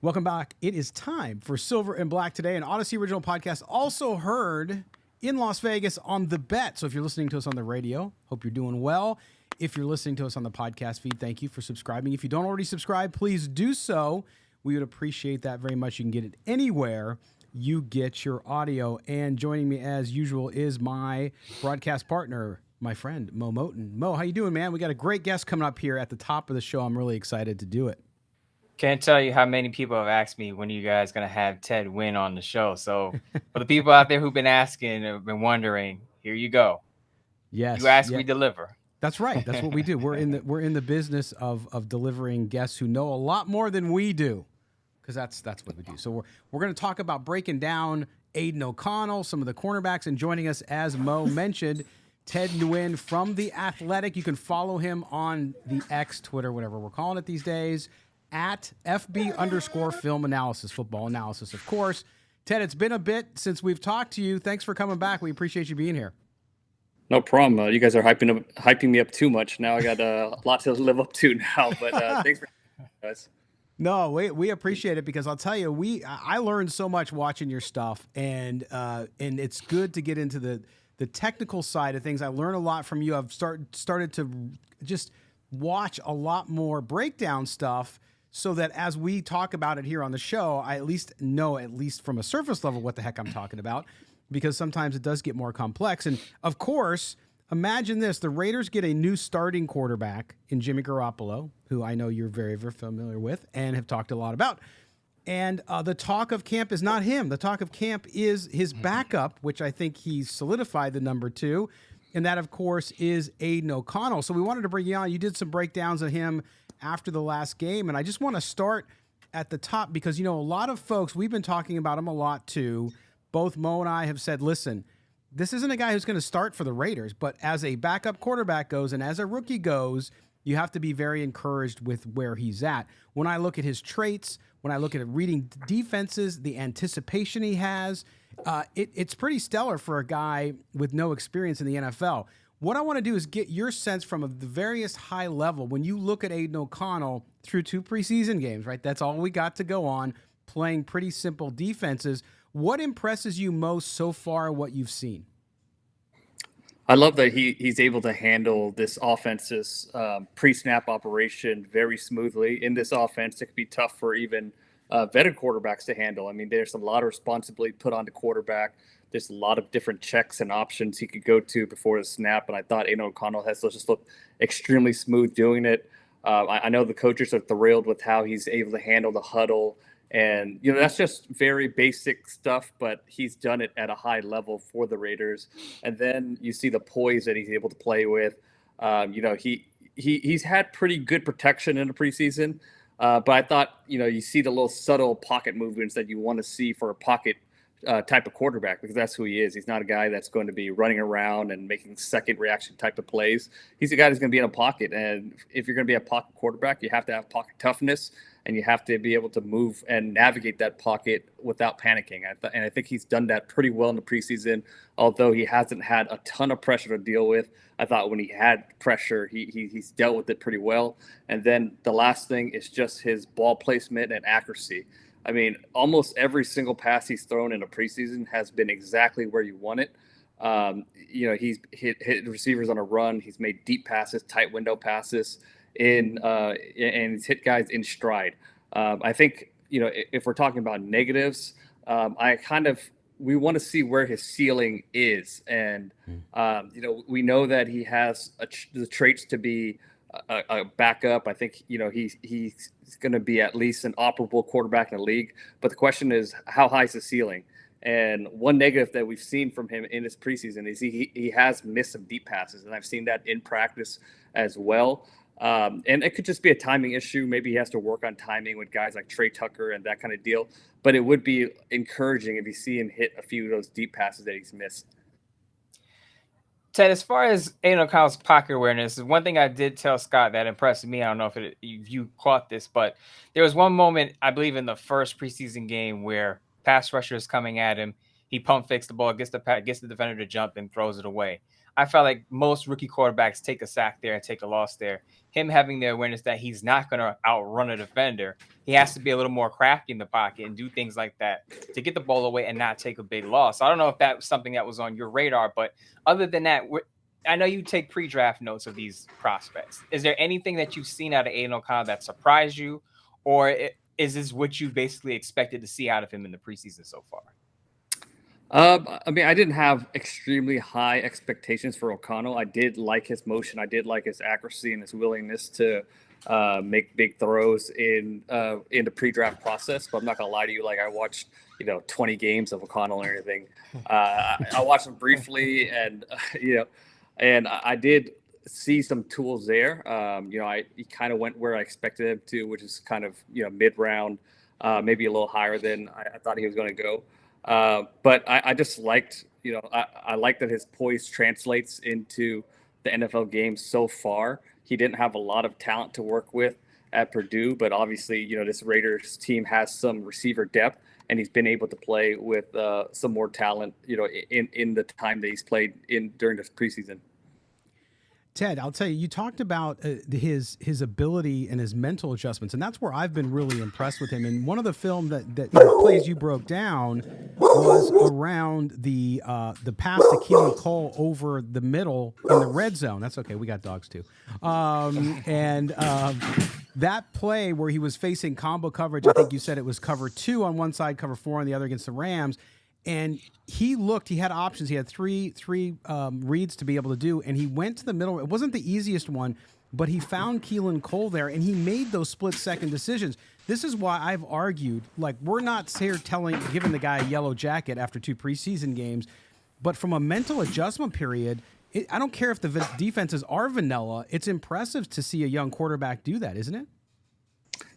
Welcome back. It is time for Silver and Black today, an Odyssey original podcast, also heard in Las Vegas on The Bet. So if you're listening to us on the radio, hope you're doing well. If you're listening to us on the podcast feed, thank you for subscribing. If you don't already subscribe, please do so. We would appreciate that very much. You can get it anywhere you get your audio. And joining me as usual is my broadcast partner, my friend, Moe Moton. Mo, how you doing, man? We got a great guest coming up here at the top of the show. I'm really excited to do it. Can't tell you how many people have asked me when you guys going to have Ted Nguyen on the show. So for the people out there who've been asking, have been wondering, here you go. Yes. You ask, we deliver. That's right. That's what we do. We're in the business of delivering guests who know a lot more than we do, because that's what we do. So we're going to talk about breaking down Aidan O'Connell, some of the cornerbacks, and joining us, as Mo mentioned, Ted Nguyen from The Athletic. You can follow him on the X, Twitter, whatever we're calling it these days, at FB_film analysis, football analysis, of course. Ted, it's been a bit since we've talked to you. Thanks for coming back. We appreciate you being here. No problem. You guys are hyping me up too much. Now I got a lot to live up to now, but thanks for guys. No, we appreciate it, because I'll tell you, I learned so much watching your stuff, and it's good to get into the technical side of things. I learn a lot from you. I've started to just watch a lot more breakdown stuff, so that as we talk about it here on the show, I at least know, at least from a surface level, what the heck I'm talking about, because sometimes it does get more complex. And of course, imagine this: the Raiders get a new starting quarterback in Jimmy Garoppolo, who I know you're very, very familiar with and have talked a lot about. And the talk of camp is not him. The talk of camp is his backup, which I think he's solidified the number 2. And that, of course, is Aidan O'Connell. So we wanted to bring you on. You did some breakdowns of him after the last game. And I just want to start at the top, because, a lot of folks, we've been talking about him a lot too. Both Mo and I have said, listen, this isn't a guy who's going to start for the Raiders, but as a backup quarterback goes and as a rookie goes, you have to be very encouraged with where he's at. When I look at his traits, when I look at reading defenses, the anticipation he has, it's pretty stellar for a guy with no experience in the NFL. What I want to do is get your sense from the various high level. When you look at Aidan O'Connell through 2 preseason games, right? That's all we got to go on, playing pretty simple defenses. What impresses you most so far, what you've seen? I love that he's able to handle this offense's pre-snap operation very smoothly. In this offense, it could be tough for even vetted quarterbacks to handle. I mean, there's a lot of responsibility put on the quarterback. There's a lot of different checks and options he could go to before the snap, and I thought Aidan O'Connell has just looked extremely smooth doing it. I know the coaches are thrilled with how he's able to handle the huddle. And, that's just very basic stuff, but he's done it at a high level for the Raiders. And then you see the poise that he's able to play with. He's had pretty good protection in the preseason, but I thought, you see the little subtle pocket movements that you want to see for a pocket type of quarterback, because that's who he is. He's not a guy that's going to be running around and making second reaction type of plays. He's a guy that's going to be in a pocket. And if you're going to be a pocket quarterback, you have to have pocket toughness, and you have to be able to move and navigate that pocket without panicking. And I think he's done that pretty well in the preseason, although he hasn't had a ton of pressure to deal with. I thought when he had pressure, he's dealt with it pretty well. And then the last thing is just his ball placement and accuracy. I mean, almost every single pass he's thrown in a preseason has been exactly where you want it. He's hit receivers on a run. He's made deep passes, tight window passes, and he's hit guys in stride. I think, if we're talking about negatives, we want to see where his ceiling is. And, we know that he has the traits to be a backup. I think, he's going to be at least an operable quarterback in the league. But the question is, how high is the ceiling? And one negative that we've seen from him in his preseason is he has missed some deep passes. And I've seen that in practice as well. And it could just be a timing issue. Maybe he has to work on timing with guys like Trey Tucker and that kind of deal. But it would be encouraging if you see him hit a few of those deep passes that he's missed. Ted, as far as Aidan O'Connell's pocket awareness, one thing I did tell Scott that impressed me. I don't know if you caught this, but there was one moment, I believe, in the first preseason game where pass rusher is coming at him. He pump fakes the ball, gets the defender to jump and throws it away. I felt like most rookie quarterbacks take a sack there and take a loss there. Him having the awareness that he's not going to outrun a defender, he has to be a little more crafty in the pocket and do things like that to get the ball away and not take a big loss. I don't know if that was something that was on your radar, but other than that, I know you take pre-draft notes of these prospects. Is there anything that you've seen out of Aidan O'Connell that surprised you, or is this what you basically expected to see out of him in the preseason so far? I mean, I didn't have extremely high expectations for O'Connell. I did like his motion. I did like his accuracy and his willingness to make big throws in the pre-draft process. But I'm not gonna lie to you. Like, I watched 20 games of O'Connell or anything. I watched him briefly, and and I did see some tools there. He kind of went where I expected him to, which is kind of mid-round, maybe a little higher than I thought he was going to go. But I just liked, I like that his poise translates into the NFL game so far. He didn't have a lot of talent to work with at Purdue, but obviously, this Raiders team has some receiver depth, and he's been able to play with some more talent, in the time that he's played during this preseason. Ted, I'll tell you, you talked about his ability and his mental adjustments, and that's where I've been really impressed with him. And one of the film that plays you broke down was around the pass to Keelan Cole over the middle in the red zone. That's okay, we got dogs too. That play where he was facing combo coverage, I think you said it was cover 2 on one side, cover 4 on the other against the Rams. And he had options. He had three reads to be able to do, and he went to the middle. It wasn't the easiest one, but he found Keelan Cole there, and he made those split-second decisions. This is why I've argued, like, we're not here giving the guy a yellow jacket after 2 preseason games, but from a mental adjustment period, I don't care if the defenses are vanilla. It's impressive to see a young quarterback do that, isn't it?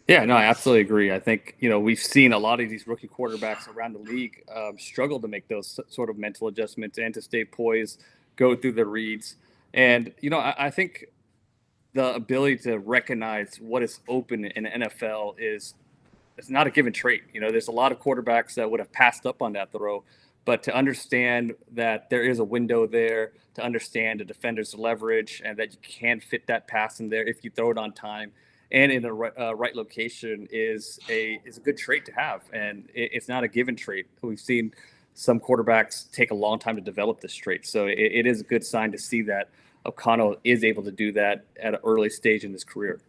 Yeah, no, I absolutely agree. I think, we've seen a lot of these rookie quarterbacks around the league struggle to make those sort of mental adjustments and to stay poised, go through the reads. And, I think the ability to recognize what is open in the NFL it's not a given trait. There's a lot of quarterbacks that would have passed up on that throw, but to understand that there is a window there, to understand the defender's leverage and that you can fit that pass in there if you throw it on time and in the right location is a good trait to have. And it's not a given trait. We've seen some quarterbacks take a long time to develop this trait. So it is a good sign to see that O'Connell is able to do that at an early stage in his career.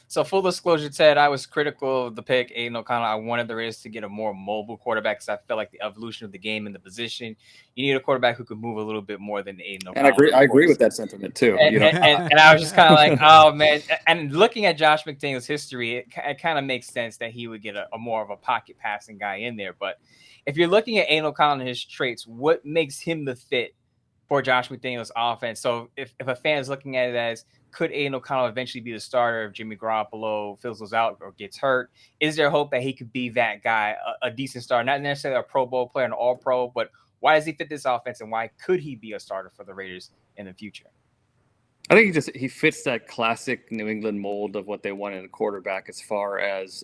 So full disclosure, Ted, I was critical of the pick, Aidan O'Connell. I wanted the Raiders to get a more mobile quarterback because I felt like the evolution of the game and the position, you need a quarterback who could move a little bit more than Aidan O'Connell. And I agree with that sentiment too. And I was just kind of like, oh man. And looking at Josh McDaniels' history, it kind of makes sense that he would get a more of a pocket passing guy in there. But if you're looking at Aidan O'Connell and his traits, what makes him the fit for Josh McDaniels' offense? So if a fan is looking at it as, could Aidan O'Connell eventually be the starter if Jimmy Garoppolo fizzles out or gets hurt? Is there hope that he could be that guy, a decent starter, not necessarily a Pro Bowl player, an All-Pro, but why does he fit this offense, and why could he be a starter for the Raiders in the future? I think he fits that classic New England mold of what they want in a quarterback as far as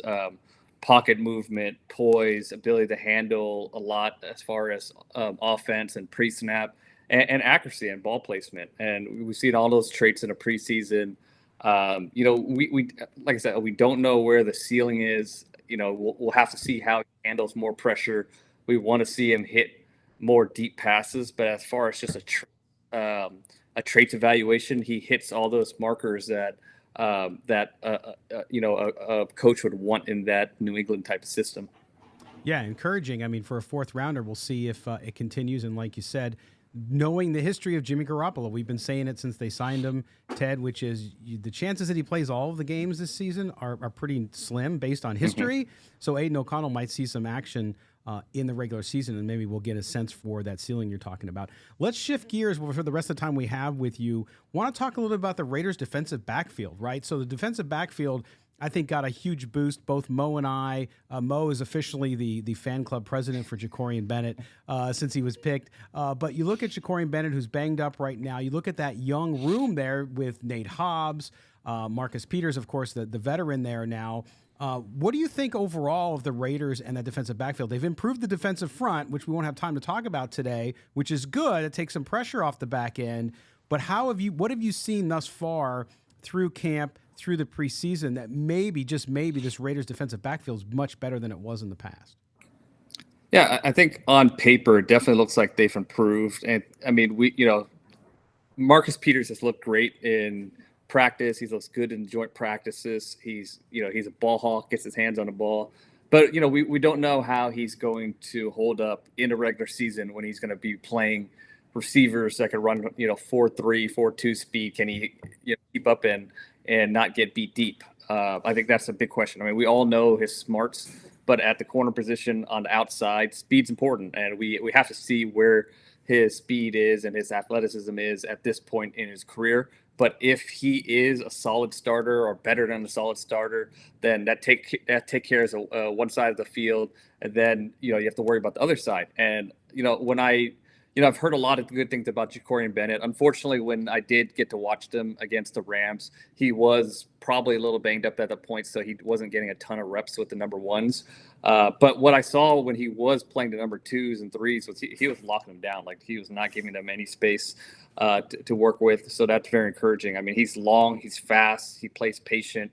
pocket movement, poise, ability to handle a lot as far as offense and pre-snap. And accuracy and ball placement. And we've seen all those traits in a preseason. We like I said, we don't know where the ceiling is. We'll have to see how he handles more pressure. We want to see him hit more deep passes. But as far as just a traits evaluation, he hits all those markers that a coach would want in that New England type of system. Yeah, encouraging. I mean, for a 4th rounder, we'll see if it continues. And like you said, knowing the history of Jimmy Garoppolo, we've been saying it since they signed him, Ted, which is the chances that he plays all of the games this season are pretty slim based on history. Mm-hmm. So Aidan O'Connell might see some action in the regular season, and maybe we'll get a sense for that ceiling you're talking about. Let's shift gears for the rest of the time we have with you. Want to talk a little bit about the Raiders' defensive backfield, right? So the defensive backfield, I think, got a huge boost. Both Mo and I. Mo is officially the fan club president for Jacorian Bennett since he was picked. But you look at Jacorian Bennett, who's banged up right now. You look at that young room there with Nate Hobbs, Marcus Peters, of course, the veteran there now. What do you think overall of the Raiders and that defensive backfield? They've improved the defensive front, which we won't have time to talk about today, which is good. It takes some pressure off the back end. But what have you seen thus far through camp, through the preseason, that maybe, just maybe, this Raiders defensive backfield is much better than it was in the past? Yeah, I think on paper it definitely looks like they've improved. And I mean, Marcus Peters has looked great in practice. He looks good in joint practices. He's a ball hawk, gets his hands on the ball. But, we don't know how he's going to hold up in a regular season when he's going to be playing receivers that can run, 4.3, 4.2 speed. Can he keep up and not get beat deep? I think that's a big question. I mean, we all know his smarts, but at the corner position on the outside, speed's important. And we have to see where his speed is and his athleticism is at this point in his career. But if he is a solid starter or better than a solid starter, then that take care of one side of the field, and then you have to worry about the other side. And when I've heard a lot of good things about Jacorian Bennett. Unfortunately, when I did get to watch them against the Rams, he was probably a little banged up at the point, so he wasn't getting a ton of reps with the number ones. But what I saw when he was playing the number 2s and 3s was he was locking them down. Like, he was not giving them any space to work with. So that's very encouraging. I mean, he's long, he's fast, he plays patient.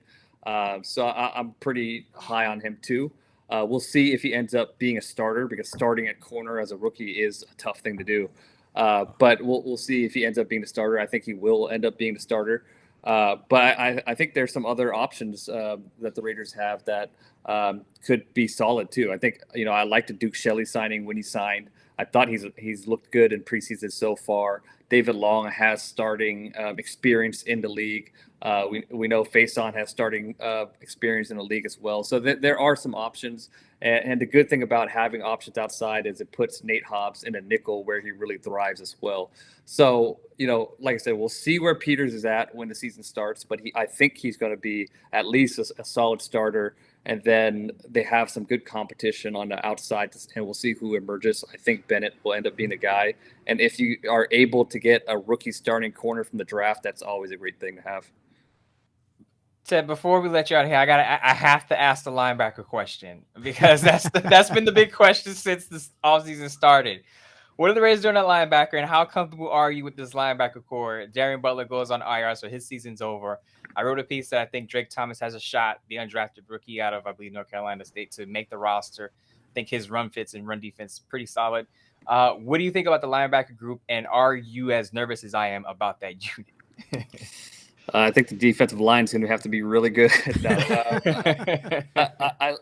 So I'm pretty high on him too. We'll see if he ends up being a starter, because starting at corner as a rookie is a tough thing to do. But we'll see if he ends up being a starter. I think he will end up being a starter. But I think there's some other options that the Raiders have that could be solid too. I think, I like the Duke Shelley signing when he signed. I thought he's looked good in preseason so far. David Long has starting experience in the league. We know Faison has starting experience in the league as well. So there are some options. And the good thing about having options outside is it puts Nate Hobbs in a nickel where he really thrives as well. So, like I said, we'll see where Peters is at when the season starts. But I think he's going to be at least a solid starter. And then they have some good competition on the outside, and we'll see who emerges. I think Bennett will end up being the guy. And if you are able to get a rookie starting corner from the draft, that's always a great thing to have. Ted, before we let you out of here, I have to ask the linebacker question, because that's been the big question since this offseason started. What are the Raiders doing at linebacker, and how comfortable are you with this linebacker core? Darian Butler goes on IR, so his season's over. I wrote a piece that I think Drake Thomas has a shot, the undrafted rookie out of, I believe, North Carolina State, to make the roster. I think his run fits and run defense is pretty solid. What do you think about the linebacker group, and are you as nervous as I am about that unit? I think the defensive line is going to have to be really good.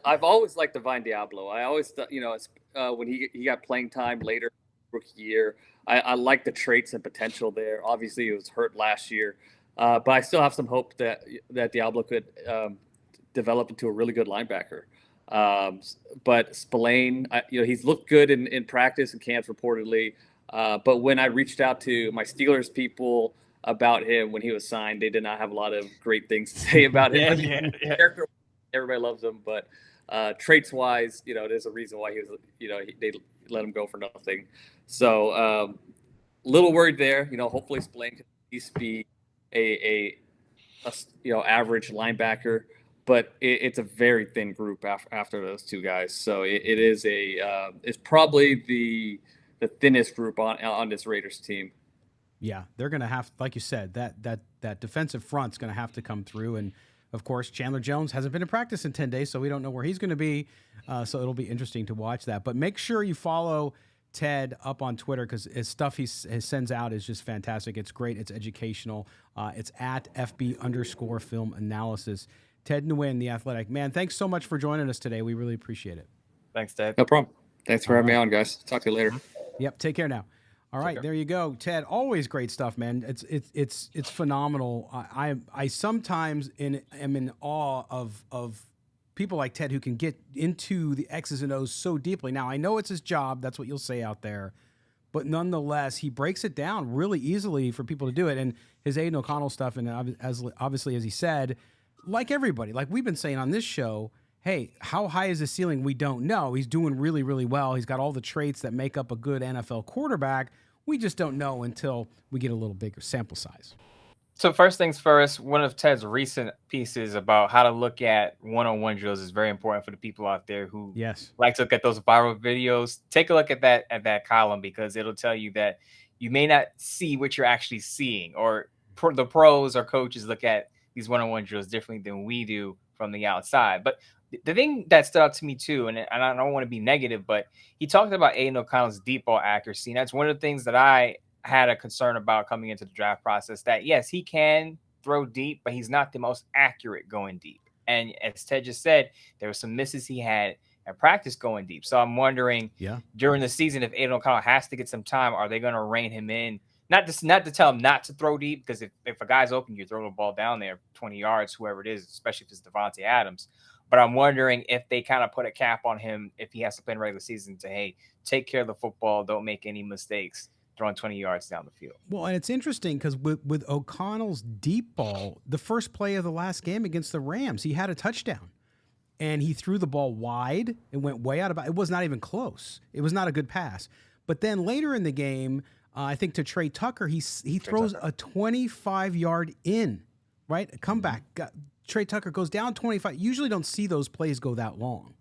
I've always liked Divine Diablo. I always thought, when he got playing time later rookie year, I like the traits and potential there. Obviously, he was hurt last year, but I still have some hope that Diablo could develop into a really good linebacker. But Spillane, he's looked good in practice and camps reportedly. But when I reached out to my Steelers people about him when he was signed, they did not have a lot of great things to say about him. Yeah. Character, everybody loves him, but traits wise, there's a reason why he was, they let him go for nothing. So little worried there. Hopefully Spillane can at least be a average linebacker, but it's a very thin group after those two guys. So it's probably the thinnest group on this Raiders team. Yeah, they're going to have, like you said, that defensive front's going to have to come through. And, of course, Chandler Jones hasn't been in practice in 10 days, so we don't know where he's going to be. So it'll be interesting to watch that. But make sure you follow Ted up on Twitter, because his stuff he sends out is just fantastic. It's great. It's educational. It's at FB_film analysis. Ted Nguyen, The Athletic. Man, thanks so much for joining us today. We really appreciate it. Thanks, Ted. No problem. Thanks for having me on, guys. Talk to you later. Yep, take care now. All right, there you go, Ted. Always great stuff, man. It's phenomenal. I sometimes am in awe of people like Ted who can get into the X's and O's so deeply. Now, I know it's his job. That's what you'll say out there. But nonetheless, he breaks it down really easily for people to do it. And his Aidan O'Connell stuff, and obviously, as he said, like everybody, like we've been saying on this show, hey, how high is the ceiling? We don't know. He's doing really, really well. He's got all the traits that make up a good NFL quarterback. We just don't know until we get a little bigger sample size. So first things first, one of Ted's recent pieces about how to look at one-on-one drills is very important for the people out there who like to look at those viral videos. Take a look at that column, because it'll tell you that you may not see what you're actually seeing, or the pros or coaches look at these one-on-one drills differently than we do from the outside. But the thing that stood out to me too, and I don't want to be negative, but he talked about Aidan O'Connell's deep ball accuracy. And that's one of the things that I had a concern about coming into the draft process, that yes, he can throw deep, but he's not the most accurate going deep. And as Ted just said, there were some misses he had at practice going deep. So I'm wondering during the season, if Aidan O'Connell has to get some time, are they going to rein him in? Not to tell him not to throw deep, because if a guy's open, you throw the ball down there 20 yards, whoever it is, especially if it's Devontae Adams. But I'm wondering if they kind of put a cap on him if he has to play in regular season to, hey, take care of the football, don't make any mistakes throwing 20 yards down the field. Well, and it's interesting because with O'Connell's deep ball, the first play of the last game against the Rams, he had a touchdown. And he threw the ball wide. It went way out of bounds. It was not even close. It was not a good pass. But then later in the game, I think to Trey Tucker, he throws a 25-yard in, right? A comeback. Trey Tucker goes down 25. Usually don't see those plays go that long.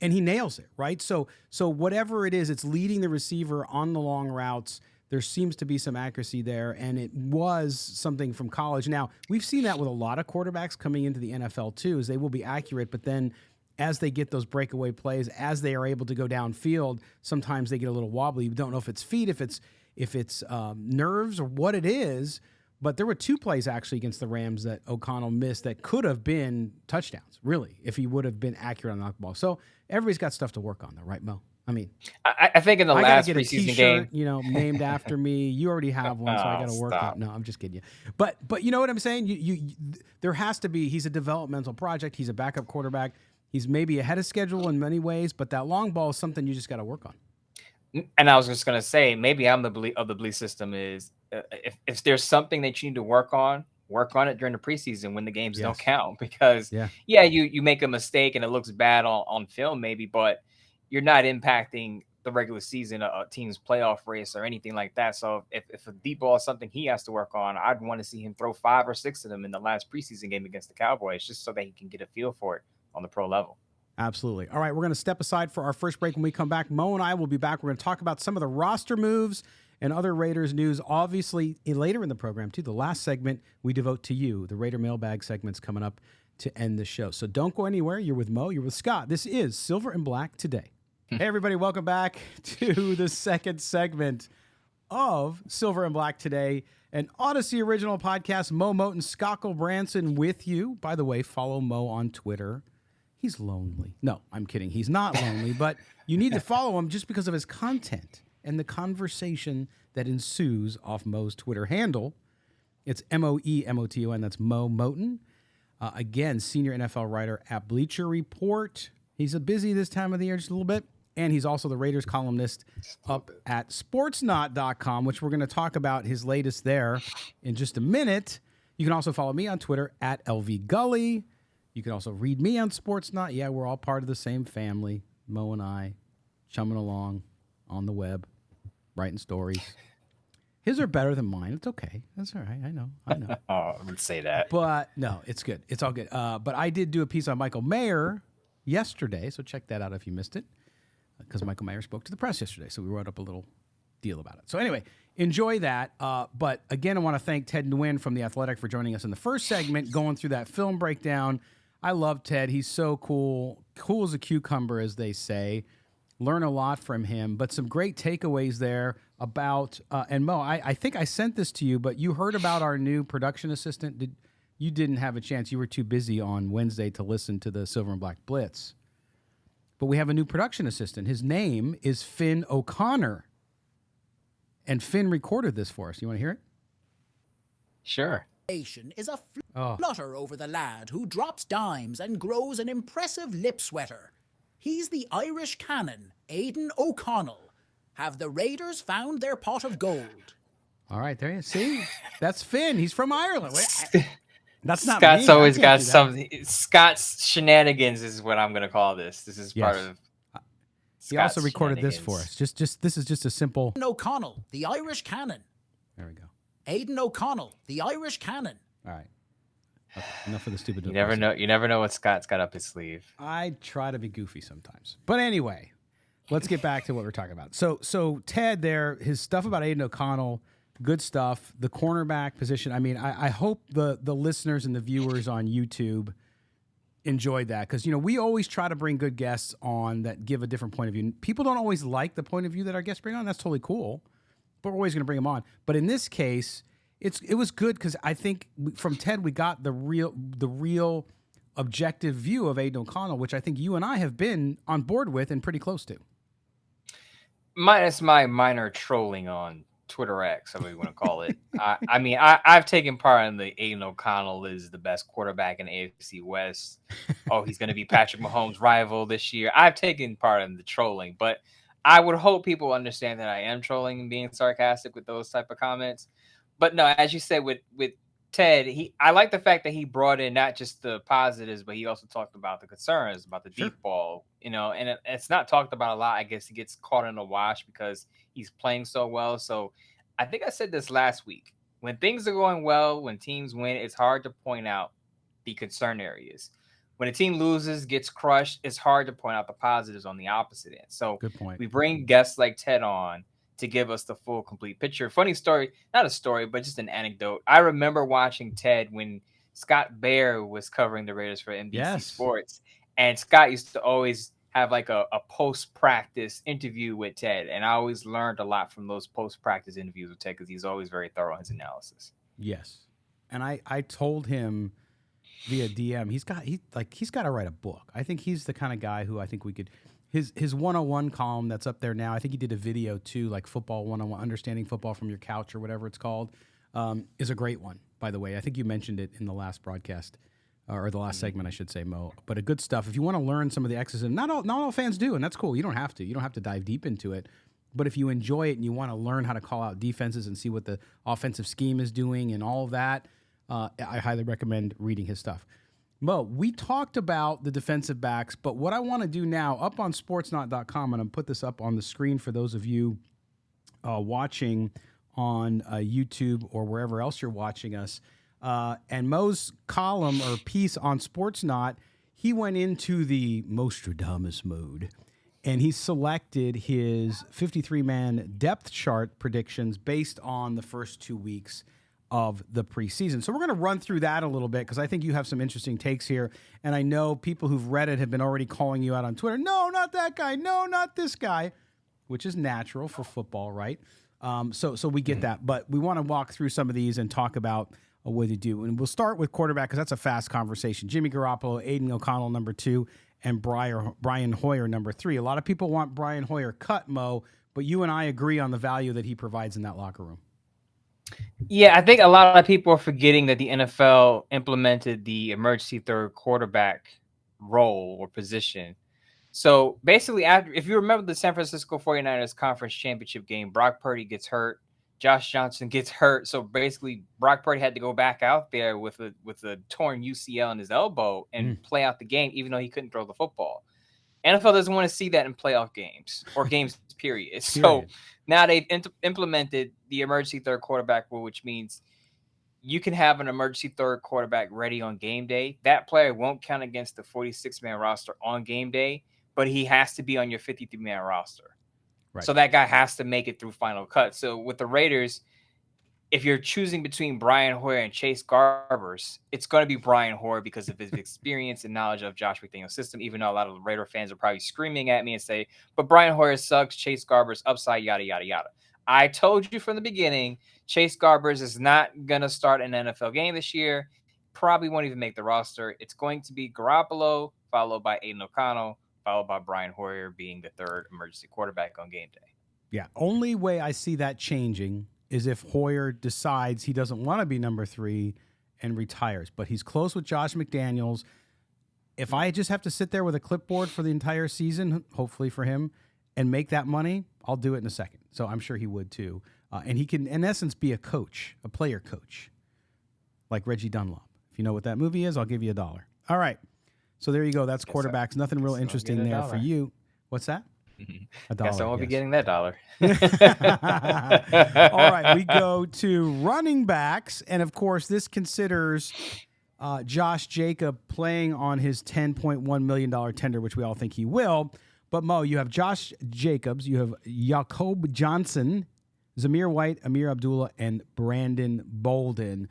And he nails it, right? So whatever it is, it's leading the receiver on the long routes. There seems to be some accuracy there, and it was something from college. Now, we've seen that with a lot of quarterbacks coming into the NFL too, is they will be accurate, but then as they get those breakaway plays, as they are able to go downfield, sometimes they get a little wobbly. You don't know if it's feet, if it's nerves, or what it is. But there were two plays actually against the Rams that O'Connell missed that could have been touchdowns, really, if he would have been accurate on the knock ball. So everybody's got stuff to work on, though, right, Mo? I mean, I think in the last get a preseason game, named after me. You already have one, so I got to work on. No, I'm just kidding you. But you know what I'm saying? You there has to be. He's a developmental project. He's a backup quarterback. He's maybe ahead of schedule in many ways, but that long ball is something you just got to work on. And I was just going to say, maybe I'm the belief system is if there's something that you need to work on it during the preseason when the games don't count, because you make a mistake and it looks bad on film maybe, but you're not impacting the regular season, a team's playoff race or anything like that. So if a deep ball is something he has to work on, I'd want to see him throw 5 or 6 of them in the last preseason game against the Cowboys, just so that he can get a feel for it on the pro level. Absolutely. All right, we're going to step aside for our first break. When we come back, Mo and I will be back. We're going to talk about some of the roster moves and other Raiders news, obviously, later in the program, too. The last segment we devote to you. The Raider Mailbag segment's coming up to end the show. So don't go anywhere. You're with Mo. You're with Scott. This is Silver and Black Today. Hey, everybody. Welcome back to the second segment of Silver and Black Today, an Odyssey original podcast. Moe Moton, Scott Gulbransen with you. By the way, follow Mo on Twitter. He's lonely. No, I'm kidding. He's not lonely, but you need to follow him just because of his content and the conversation that ensues off Mo's Twitter handle. It's MoeMoton. That's Moe Moton. Again, senior NFL writer at Bleacher Report. He's busy this time of the year just a little bit. And he's also the Raiders columnist up at sportsnot.com, which we're going to talk about his latest there in just a minute. You can also follow me on Twitter at LVGully. You can also read me on Sportsnot. Yeah, we're all part of the same family. Mo and I, chumming along on the web, writing stories. His are better than mine. It's okay. That's all right. I know. Oh, I would say that. But no, it's good. It's all good. But I did do a piece on Michael Mayer yesterday, so check that out if you missed it, because Michael Mayer spoke to the press yesterday, so we wrote up a little deal about it. So anyway, enjoy that. But again, I want to thank Ted Nguyen from The Athletic for joining us in the first segment, going through that film breakdown. I love Ted. He's so cool. Cool as a cucumber, as they say. Learn a lot from him. But some great takeaways there about, and Mo, I think I sent this to you, but you heard about our new production assistant. You didn't have a chance. You were too busy on Wednesday to listen to the Silver and Black Blitz. But we have a new production assistant. His name is Finn O'Connor. And Finn recorded this for us. You want to hear it? Sure. Is a flutter over the lad who drops dimes and grows an impressive lip sweater. He's the Irish cannon, Aidan O'Connell. Have the Raiders found their pot of gold? All right, there you see. That's Finn. He's from Ireland. That's not Scott's me. always got something. Scott's shenanigans is what I'm going to call this. This is part of. He also recorded this for us. Just this is just a simple. O'Connell, the Irish cannon. There we go. Aidan O'Connell, the Irish cannon. All right. Okay, enough of the stupid. You never know what Scott's got up his sleeve. I try to be goofy sometimes. But anyway, let's get back to what we're talking about. So Ted there, his stuff about Aidan O'Connell, good stuff. The cornerback position. I mean, I hope the listeners and the viewers on YouTube enjoyed that, because we always try to bring good guests on that give a different point of view. People don't always like the point of view that our guests bring on. That's totally cool, but we're always going to bring them on. But in this case, it was good because I think from Ted we got the real objective view of Aidan O'Connell, which I think you and I have been on board with and pretty close to. Minus my minor trolling on Twitter X, whatever you want to call it. I mean, I've taken part in the Aidan O'Connell is the best quarterback in the AFC West. Oh, he's going to be Patrick Mahomes' rival this year. I've taken part in the trolling, but I would hope people understand that I am trolling and being sarcastic with those type of comments. But no, as you said with Ted, I like the fact that he brought in not just the positives, but he also talked about the concerns about the deep ball, and it's not talked about a lot. I guess he gets caught in a wash because he's playing so well. So I think I said this last week. When things are going well, when teams win, it's hard to point out the concern areas. When a team loses, gets crushed, it's hard to point out the positives on the opposite end. So good point. We bring guests like Ted on to give us the full, complete picture. Funny story, not a story, but just an anecdote. I remember watching Ted when Scott Bair was covering the Raiders for NBC Sports. And Scott used to always have like a post-practice interview with Ted. And I always learned a lot from those post-practice interviews with Ted because he's always very thorough in his analysis. Yes. And I told him via DM, he's got to write a book. I think he's the kind of guy who I think we could... His 101 column that's up there now, I think he did a video too, like football 101, understanding football from your couch or whatever it's called, is a great one, by the way. I think you mentioned it in the last broadcast, or the last segment, I should say, Mo. But a good stuff. If you want to learn some of the X's, and not all fans do, and that's cool. You don't have to. You don't have to dive deep into it. But if you enjoy it and you want to learn how to call out defenses and see what the offensive scheme is doing and all of that, I highly recommend reading his stuff. Mo, we talked about the defensive backs, but what I want to do now, up on sportsnot.com, and I'm put this up on the screen for those of you watching on YouTube or wherever else you're watching us, and Mo's column or piece on Sportsnot, he went into the Mostradamus mode, and he selected his 53-man depth chart predictions based on the first 2 weeks of the preseason. So we're going to run through that a little bit because I think you have some interesting takes here. And I know people who've read it have been already calling you out on Twitter. No, not that guy. No, not this guy, which is natural for football, right? So we get that. But we want to walk through some of these and talk about what they do. And we'll start with quarterback because that's a fast conversation. Jimmy Garoppolo, Aidan O'Connell, number 2, and Brian Hoyer, number 3. A lot of people want Brian Hoyer cut, Mo, but you and I agree on the value that he provides in that locker room. Yeah, I think a lot of people are forgetting that the NFL implemented the emergency third quarterback role or position. So basically, if you remember the San Francisco 49ers conference championship game, Brock Purdy gets hurt, Josh Johnson gets hurt. So basically, Brock Purdy had to go back out there with a torn UCL in his elbow and play out the game, even though he couldn't throw the football. NFL doesn't want to see that in playoff games or games, period. So now they've implemented the emergency third quarterback rule, which means you can have an emergency third quarterback ready on game day. That player won't count against the 46-man roster on game day, but he has to be on your 53-man roster. Right. So that guy has to make it through final cut. So with the Raiders, if you're choosing between Brian Hoyer and Chase Garbers, it's going to be Brian Hoyer because of his experience and knowledge of Josh McDaniel's system, even though a lot of the Raider fans are probably screaming at me and say, but Brian Hoyer sucks, Chase Garbers upside, yada, yada, yada. I told you from the beginning, Chase Garbers is not going to start an NFL game this year, probably won't even make the roster. It's going to be Garoppolo, followed by Aidan O'Connell, followed by Brian Hoyer being the third emergency quarterback on game day. Yeah, only way I see that changing is if Hoyer decides he doesn't want to be number 3 and retires. But he's close with Josh McDaniels. If I just have to sit there with a clipboard for the entire season, hopefully for him, and make that money, I'll do it in a second. So I'm sure he would too. And he can, in essence, be a coach, a player coach, like Reggie Dunlop. If you know what that movie is, I'll give you $1. All right. So there you go. That's quarterbacks. Nothing real interesting there for you. What's that? Guess I won't be getting that $1. All right, we go to running backs, and of course, this considers Josh Jacob playing on his $10.1 million tender, which we all think he will. But Mo, you have Josh Jacobs, you have Jacob Johnson, Zamir White, Amir Abdullah, and Brandon Bolden.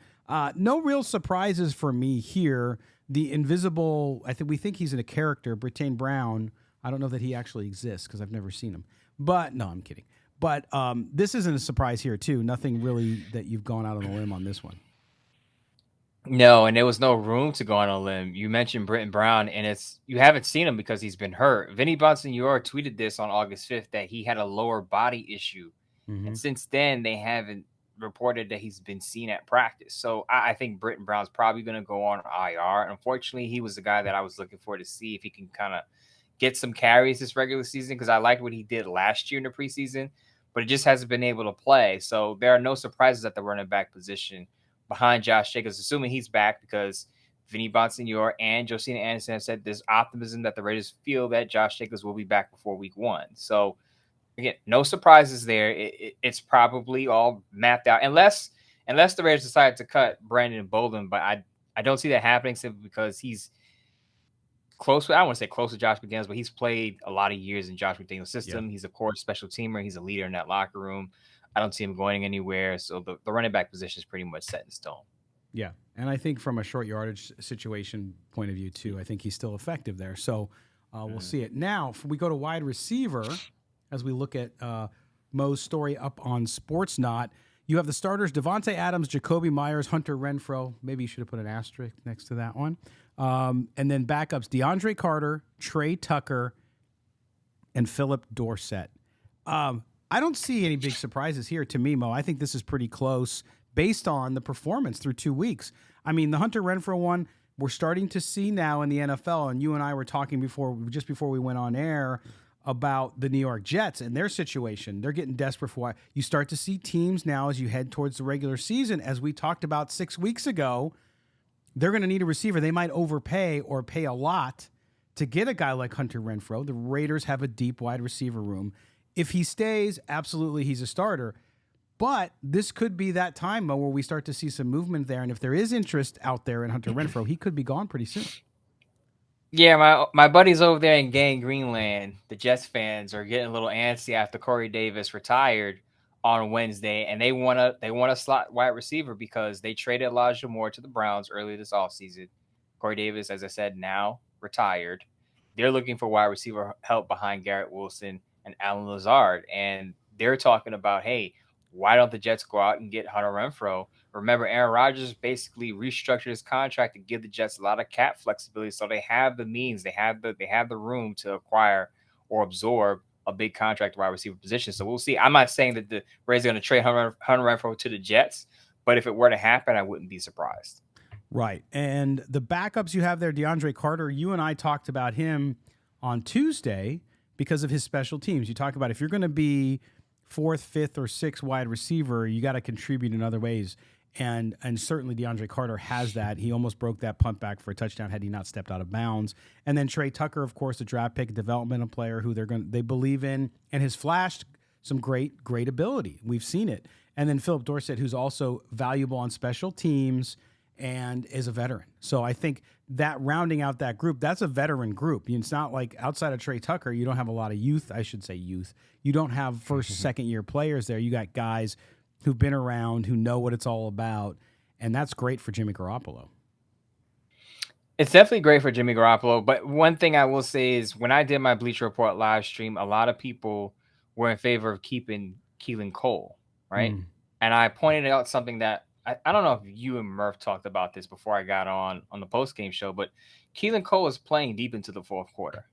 No real surprises for me here. The invisible, we think he's in a character, Britain Brown. I don't know that he actually exists because I've never seen him. But, no, I'm kidding. But this isn't a surprise here, too. Nothing really that you've gone out on a limb on this one. No, and there was no room to go on a limb. You mentioned Britton Brown, and you haven't seen him because he's been hurt. Vinny Bonsignore tweeted this on August 5th that he had a lower body issue. Mm-hmm. And since then, they haven't reported that he's been seen at practice. So I think Britton Brown's probably going to go on IR. Unfortunately, he was the guy that I was looking for to see if he can kind of get some carries this regular season, because I liked what he did last year in the preseason, but it just hasn't been able to play. So there are no surprises at the running back position behind Josh Jacobs, assuming he's back, because Vinny Bonsignore and Josina Anderson have said there's optimism that the Raiders feel that Josh Jacobs will be back before week 1. So again, no surprises there. It's probably all mapped out, unless the Raiders decide to cut Brandon Bolden, but I don't see that happening simply because he's close. I don't want to say close to Josh McDaniels, but he's played a lot of years in Josh McDaniels' system. Yeah. He's a core special teamer. He's a leader in that locker room. I don't see him going anywhere. So the running back position is pretty much set in stone. Yeah. And I think from a short yardage situation point of view, too, I think he's still effective there. So we'll see it. Now, if we go to wide receiver, as we look at Mo's story up on Sportsnot, you have the starters, Devontae Adams, Jacoby Myers, Hunter Renfrow. Maybe you should have put an asterisk next to that one. And then backups, DeAndre Carter, Trey Tucker, and Philip Dorsett. I don't see any big surprises here to me, Mo. I think this is pretty close based on the performance through 2 weeks. I mean, the Hunter Renfrow one, we're starting to see now in the NFL, and you and I were talking just before we went on air about the New York Jets and their situation. They're getting desperate for why. You start to see teams now as you head towards the regular season, as we talked about 6 weeks ago, they're going to need a receiver. They might overpay or pay a lot to get a guy like Hunter Renfrow. The Raiders have a deep wide receiver room. If he stays, absolutely he's a starter. But this could be that time, Mo, where we start to see some movement there. And if there is interest out there in Hunter Renfrow, he could be gone pretty soon. Yeah, my buddies over there in Gang Greenland, the Jets fans, are getting a little antsy after Corey Davis retired on Wednesday, and they want a slot wide receiver because they traded Elijah Moore to the Browns earlier this offseason. Corey Davis, as I said, now retired. They're looking for wide receiver help behind Garrett Wilson and Alan Lazard, and they're talking about, hey, why don't the Jets go out and get Hunter Renfrow? Remember, Aaron Rodgers basically restructured his contract to give the Jets a lot of cap flexibility, so they have the means, they have the room to acquire or absorb a big contract wide receiver position. So we'll see. I'm not saying that the Raiders are going to trade Hunter Renfrow to the Jets, but if it were to happen, I wouldn't be surprised. Right. And the backups you have there, DeAndre Carter, you and I talked about him on Tuesday because of his special teams. You talk about if you're going to be 4th, 5th, or 6th wide receiver, you got to contribute in other ways. And certainly DeAndre Carter has that. He almost broke that punt back for a touchdown had he not stepped out of bounds. And then Trey Tucker, of course, the draft pick, developmental player who they believe in and has flashed some great ability. We've seen it. And then Philip Dorsett, who's also valuable on special teams and is a veteran. So I think that rounding out that group, that's a veteran group. It's not like outside of Trey Tucker, you don't have a lot of youth. I should say youth. You don't have first, second year players there. You got guys who've been around, who know what it's all about, and that's great for Jimmy Garoppolo. It's definitely great for Jimmy Garoppolo, but one thing I will say is when I did my Bleacher Report live stream, a lot of people were in favor of keeping Keelan Cole, right? And I pointed out something that I don't know if you and Murph talked about this before I got on the post-game show, but Keelan Cole is playing deep into the fourth quarter.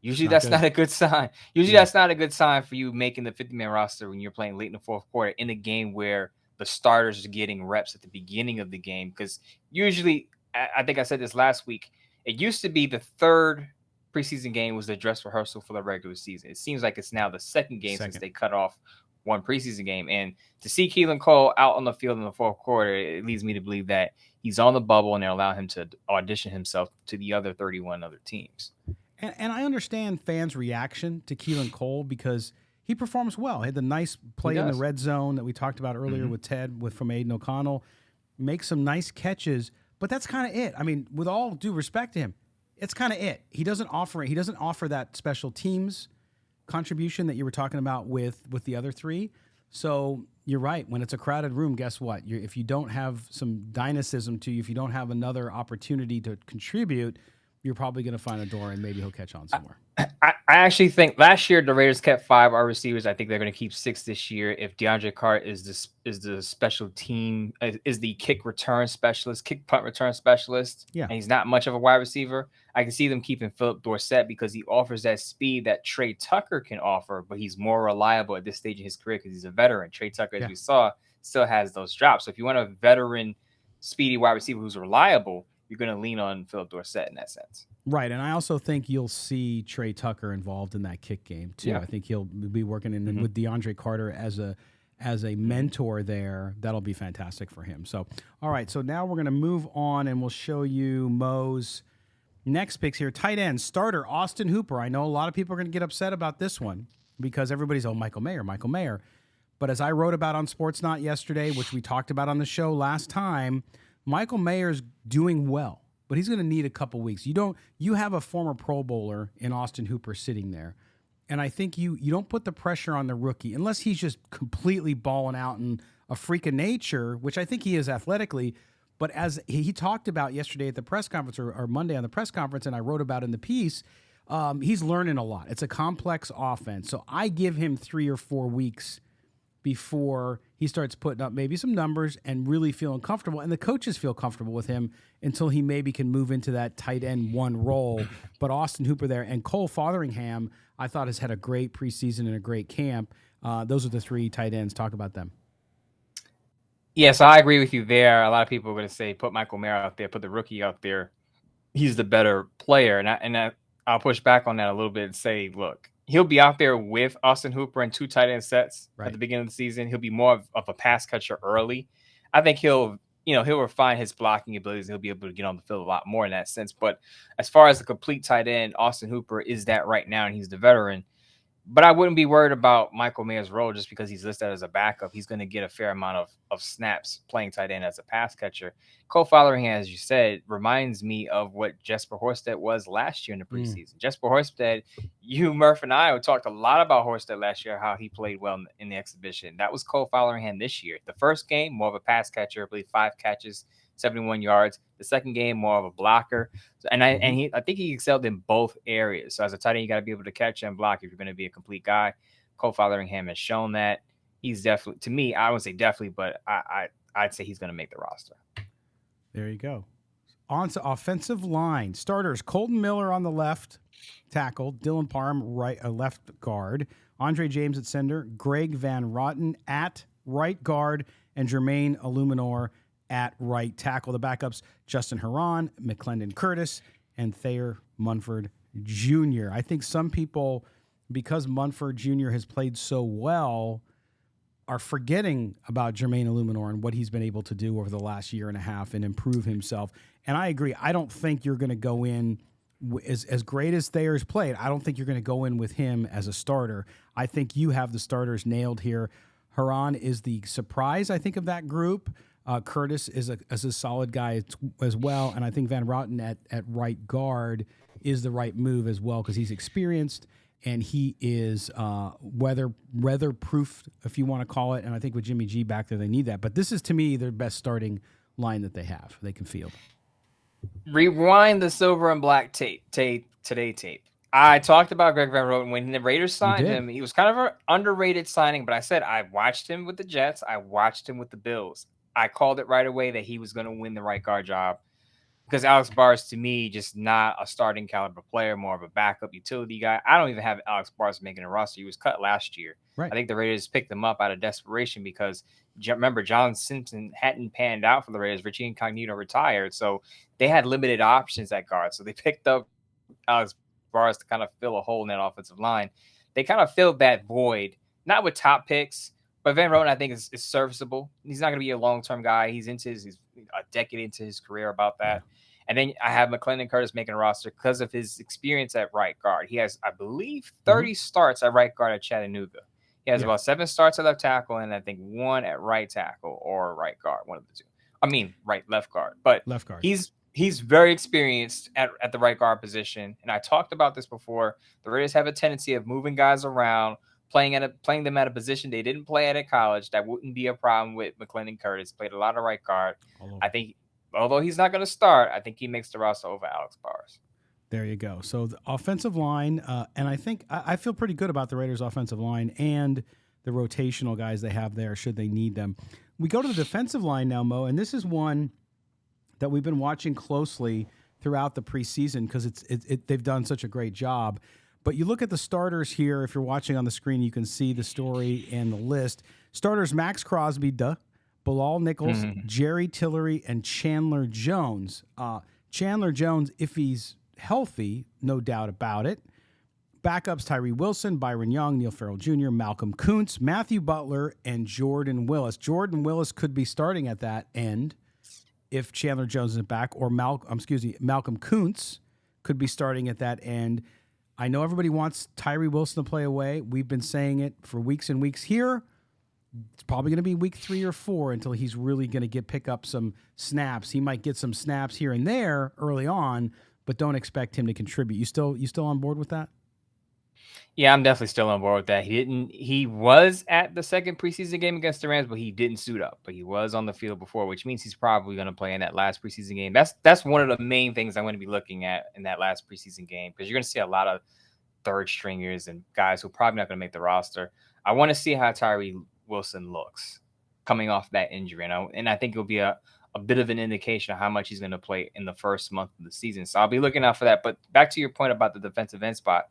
Usually that's not a good sign. That's not a good sign for you making the 50-man roster when you're playing late in the fourth quarter in a game where the starters are getting reps at the beginning of the game. Because usually, I think I said this last week, it used to be the third preseason game was the dress rehearsal for the regular season. It seems like it's now the second game since they cut off one preseason game. And to see Keelan Cole out on the field in the fourth quarter, it leads me to believe that he's on the bubble and they'll allow him to audition himself to the other 31 other teams. And I understand fans' reaction to Keelan Cole because he performs well. He had the nice play in the red zone that we talked about earlier with Ted from Aidan O'Connell. Makes some nice catches, but that's kind of it. I mean, with all due respect to him, it's kind of it. He doesn't offer that special teams contribution that you were talking about with the other three. So you're right. When it's a crowded room, guess what? If you don't have some dynamism to you, if you don't have another opportunity to contribute, you're probably going to find a door and maybe he'll catch on somewhere. I actually think last year the Raiders kept 5 wide receivers. I think they're going to keep 6 this year. If DeAndre Carter is the special team, is the kick return specialist, kick punt return specialist, and he's not much of a wide receiver, I can see them keeping Philip Dorsett because he offers that speed that Trey Tucker can offer, but he's more reliable at this stage in his career because he's a veteran. Trey Tucker, as we saw, still has those drops. So if you want a veteran, speedy wide receiver who's reliable, you're going to lean on Philip Dorsett in that sense. Right, and I also think you'll see Trey Tucker involved in that kick game too. I think he'll be working in with DeAndre Carter as a mentor there. That'll be fantastic for him. So, all right, so now we're going to move on and we'll show you Mo's next picks here. Tight end starter Austin Hooper. I know a lot of people are going to get upset about this one because everybody's Michael Mayer. But as I wrote about on Sportsnaut yesterday, which we talked about on the show last time, Michael Mayer's doing well, but he's going to need a couple weeks. You have a former Pro Bowler in Austin Hooper sitting there, and I think you don't put the pressure on the rookie unless he's just completely balling out and a freak of nature, which I think he is athletically. But as he talked about yesterday at the press conference or Monday on the press conference, and I wrote about in the piece, he's learning a lot. It's a complex offense, so I give him 3 or 4 weeks before he starts putting up maybe some numbers and really feeling comfortable. And the coaches feel comfortable with him until he maybe can move into that tight end 1 role. But Austin Hooper there and Cole Fotheringham, I thought has had a great preseason and a great camp. Those are the 3 tight ends. Talk about them. Yes, I agree with you there. A lot of people are going to say, put Michael Mayer out there, put the rookie out there. He's the better player. And I'll push back on that a little bit and say, look, he'll be out there with Austin Hooper in 2 tight end sets at the beginning of the season. He'll be more of a pass catcher early. I think he'll refine his blocking abilities. He'll be able to get on the field a lot more in that sense. But as far as the complete tight end, Austin Hooper is that right now, and he's the veteran. But I wouldn't be worried about Michael Mayer's role just because he's listed as a backup. He's going to get a fair amount of snaps playing tight end as a pass catcher. Cole Fotheringham, as you said, reminds me of what Jesper Horsted was last year in the preseason. Jesper Horsted, you, Murph, and I talked a lot about Horsted last year, how he played well in the exhibition. That was Cole Fotheringham this year. The first game, more of a pass catcher, I believe 5 catches, 71 yards. The second game, more of a blocker. And I think he excelled in both areas. So as a tight end, you got to be able to catch and block if you're going to be a complete guy. Cole Fotheringham has shown that. He's definitely, to me, I wouldn't say definitely, but I'd say he's going to make the roster. There you go. On to offensive line. Starters, Colton Miller on the left tackle, Dylan Parham left guard, Andre James at center, Greg Van Roten at right guard, and Jermaine Illuminor at right tackle. The backups, Justin Herron, McClendon Curtis, and Thayer Munford Jr. I think some people, because Munford Jr. has played so well, are forgetting about Jermaine Illuminor and what he's been able to do over the last year and a half and improve himself. And I agree. I don't think you're going to go in as great as Thayer's played. I don't think you're going to go in with him as a starter. I think you have the starters nailed here. Herron is the surprise, I think, of that group. Curtis is a solid guy as well. And I think Van Roten at right guard is the right move as well because he's experienced and he is weather-proof, if you want to call it. And I think with Jimmy G back there, they need that. But this is, to me, their best starting line that they have. They can field. Rewind the silver and black tape. I talked about Greg Van Roten when the Raiders signed him. He was kind of an underrated signing, but I said I watched him with the Jets. I watched him with the Bills. I called it right away that he was going to win the right guard job because Alex Bars, to me, just not a starting caliber player, more of a backup utility guy. I don't even have Alex Bars making a roster. He was cut last year. Right. I think the Raiders picked him up out of desperation because, remember, John Simpson hadn't panned out for the Raiders. Richie Incognito retired, so they had limited options at guard. So they picked up Alex Bars to kind of fill a hole in that offensive line. They kind of filled that void, not with top picks, but Van Roten, I think, is serviceable. He's not going to be a long-term guy. He's a decade into his career about that. Yeah. And then I have McClendon Curtis making a roster because of his experience at right guard. He has, I believe, 30 starts at right guard at Chattanooga. He has about 7 starts at left tackle and I think 1 at right tackle or right guard, one of the two. I mean, left guard. But left guard. He's very experienced at the right guard position. And I talked about this before. The Raiders have a tendency of moving guys around, playing them at a position they didn't play at college. That wouldn't be a problem with McClendon Curtis. Played a lot of right guard. I think, although he's not going to start, I think he makes the roster over Alex Bars. There you go. So the offensive line, and I think I feel pretty good about the Raiders' offensive line and the rotational guys they have there should they need them. We go to the defensive line now, Mo, and this is one that we've been watching closely throughout the preseason because they've done such a great job. But you look at the starters here. If you're watching on the screen, you can see the story and the list. Starters: Max Crosby, Bilal Nichols, Jerry Tillery, and Chandler Jones. Chandler Jones, if he's healthy, no doubt about it. Backups: Tyree Wilson, Byron Young, Neil Farrell Jr., Malcolm Kuntz, Matthew Butler, and Jordan Willis. Jordan Willis could be starting at that end if Chandler Jones isn't back, or Malcolm Kuntz could be starting at that end. I know everybody wants Tyree Wilson to play away. We've been saying it for weeks and weeks here. It's probably going to be week 3 or 4 until he's really going to pick up some snaps. He might get some snaps here and there early on, but don't expect him to contribute. You still on board with that? Yeah, I'm definitely still on board with that. He was at the second preseason game against the Rams, but he didn't suit up. But he was on the field before, which means he's probably going to play in that last preseason game. That's one of the main things I'm going to be looking at in that last preseason game, because you're going to see a lot of third stringers and guys who are probably not going to make the roster. I want to see how Tyree Wilson looks coming off that injury, and I think it'll be a bit of an indication of how much he's going to play in the first month of the season. So I'll be looking out for that. But back to your point about the defensive end spot.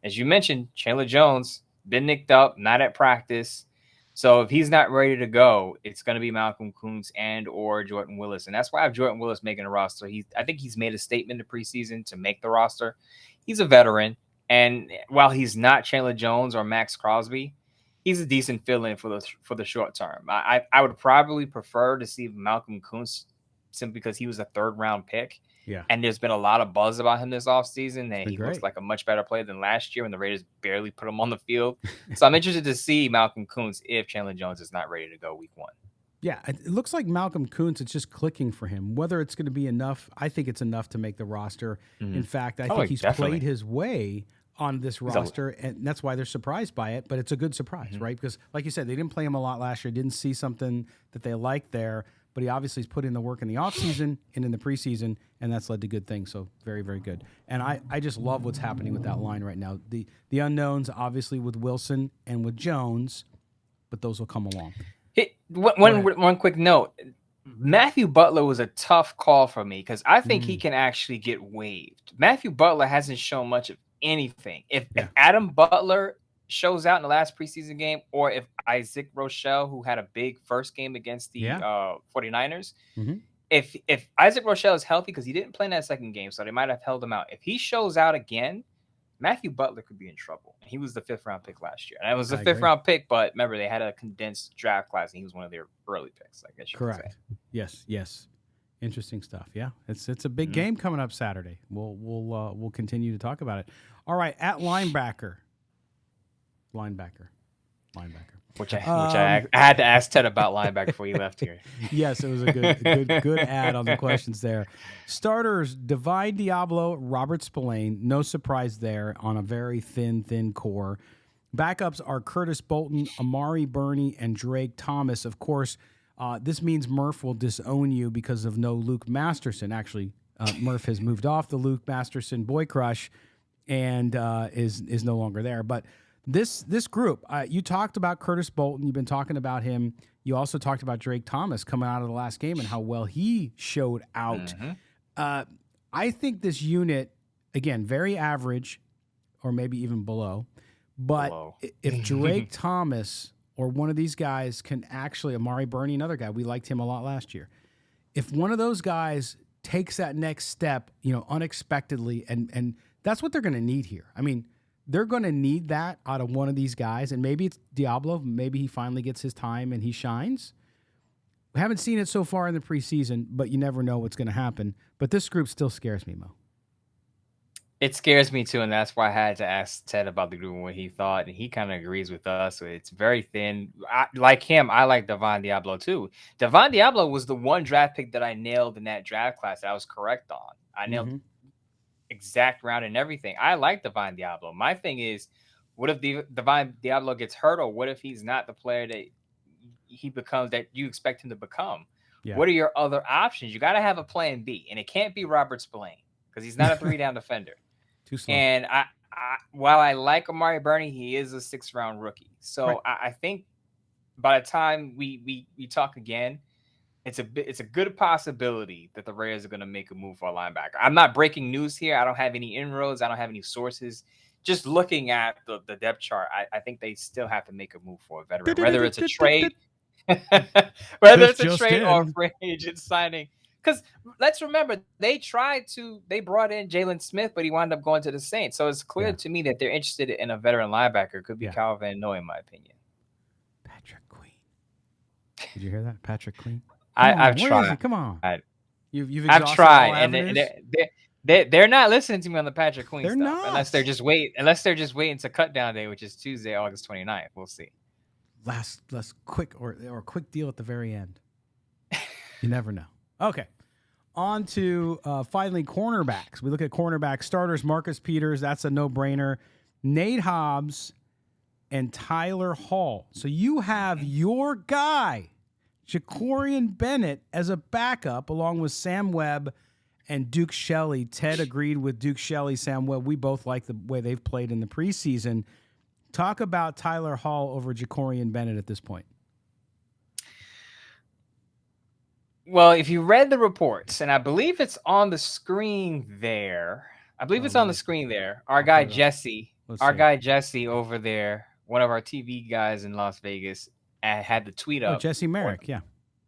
As you mentioned, Chandler Jones, been nicked up, not at practice. So if he's not ready to go, it's going to be Malcolm Kuntz and or Jordan Willis. And that's why I have Jordan Willis making a roster. I think he's made a statement in the preseason to make the roster. He's a veteran. And while he's not Chandler Jones or Max Crosby, he's a decent fill-in for the short term. I would probably prefer to see Malcolm Kuntz simply because he was a 3rd-round pick. Yeah. And there's been a lot of buzz about him this offseason that he looks like a much better player than last year when the Raiders barely put him on the field. So I'm interested to see Malcolm Kuntz if Chandler Jones is not ready to go week 1. Yeah, it looks like Malcolm Kuntz, it's just clicking for him. Whether it's going to be enough, I think it's enough to make the roster. In fact, I think he's played his way on this roster, and that's why they're surprised by it. But it's a good surprise, right? Because, like you said, they didn't play him a lot last year, didn't see something that they liked there. But he obviously has put in the work in the offseason and in the preseason, and that's led to good things. So very, very good. And I just love what's happening with that line right now. The unknowns, obviously, with Wilson and with Jones, but those will come along. One quick note. Matthew Butler was a tough call for me because I think he can actually get waived. Matthew Butler hasn't shown much of anything. If Adam Butler shows out in the last preseason game, or if Isaac Rochelle, who had a big first game against the 49ers, if Isaac Rochelle is healthy, because he didn't play in that second game, so they might have held him out. If he shows out again, Matthew Butler could be in trouble. He was the 5th-round pick last year. And it was a 5th-round pick, but remember, they had a condensed draft class, and he was one of their early picks, I guess you could say. Yes. Interesting stuff. Yeah, it's a big game coming up Saturday. We'll continue to talk about it. All right, at linebacker. Which I had to ask Ted about linebacker before he left here. Yes, it was a good add on the questions there. Starters: Divine Diablo, Robert Spillane. No surprise there on a very thin core. Backups are Curtis Bolton, Amari Burney, and Drake Thomas. Of course, this means Murph will disown you because of no Luke Masterson. Actually, Murph has moved off the Luke Masterson boy crush and is no longer there. But this group, you talked about Curtis Bolton. You've been talking about him. You also talked about Drake Thomas coming out of the last game and how well he showed out. I think this unit, again, very average or maybe even below. But if Drake Thomas or one of these guys can actually, Amari Burney, another guy, we liked him a lot last year. If one of those guys takes that next step, unexpectedly, and that's what they're going to need here. I mean, they're going to need that out of one of these guys, and maybe it's Diablo. Maybe he finally gets his time and he shines. We haven't seen it so far in the preseason, but you never know what's going to happen. But this group still scares me, Mo. It scares me too, and that's why I had to ask Ted about the group and what he thought, and he kind of agrees with us. So it's very thin. Like him, I like Devon Diablo too. Devon Diablo was the one draft pick that I nailed in that draft class that I was correct on. I nailed exact round and everything. I like Devon Diablo. My thing is, what if Devon Diablo gets hurt, or what if he's not the player that he becomes that you expect him to become? Yeah. What are your other options? You got to have a plan B, and it can't be Robert Spillane because he's not a 3-down defender. Too slow. And while I like Amari Burney, he is a 6th-round rookie. So right. I think by the time we talk again, it's a good possibility that the Raiders are going to make a move for a linebacker. I'm not breaking news here. I don't have any inroads. I don't have any sources. Just looking at the depth chart, I think they still have to make a move for a veteran, whether it's a trade, whether it's a trade or a free agent signing. Because let's remember, they brought in Jalen Smith, but he wound up going to the Saints. So it's clear to me that they're interested in a veteran linebacker. Could be Kyle Van Noy, in my opinion. Patrick Queen. Did you hear that? Patrick Queen? I've tried. Come on. You've I've tried, and they're not listening to me on the Patrick Queen stuff. Not. Unless they're just waiting to cut down day, which is Tuesday, August 29th. We'll see. Last quick or quick deal at the very end. You never know. Okay, on to finally cornerbacks. We look at cornerback starters. Marcus Peters, that's a no-brainer. Nate Hobbs and Tyler Hall. So you have your guy, Jacorian Bennett, as a backup, along with Sam Webb and Duke Shelley. Ted agreed with Duke Shelley, Sam Webb. We both like the way they've played in the preseason. Talk about Tyler Hall over Jacorian Bennett at this point. Well, if you read the reports, and I believe it's on the screen there. Our guy Jesse over there, one of our TV guys in Las Vegas, had the tweet up. Jesse Merrick, yeah.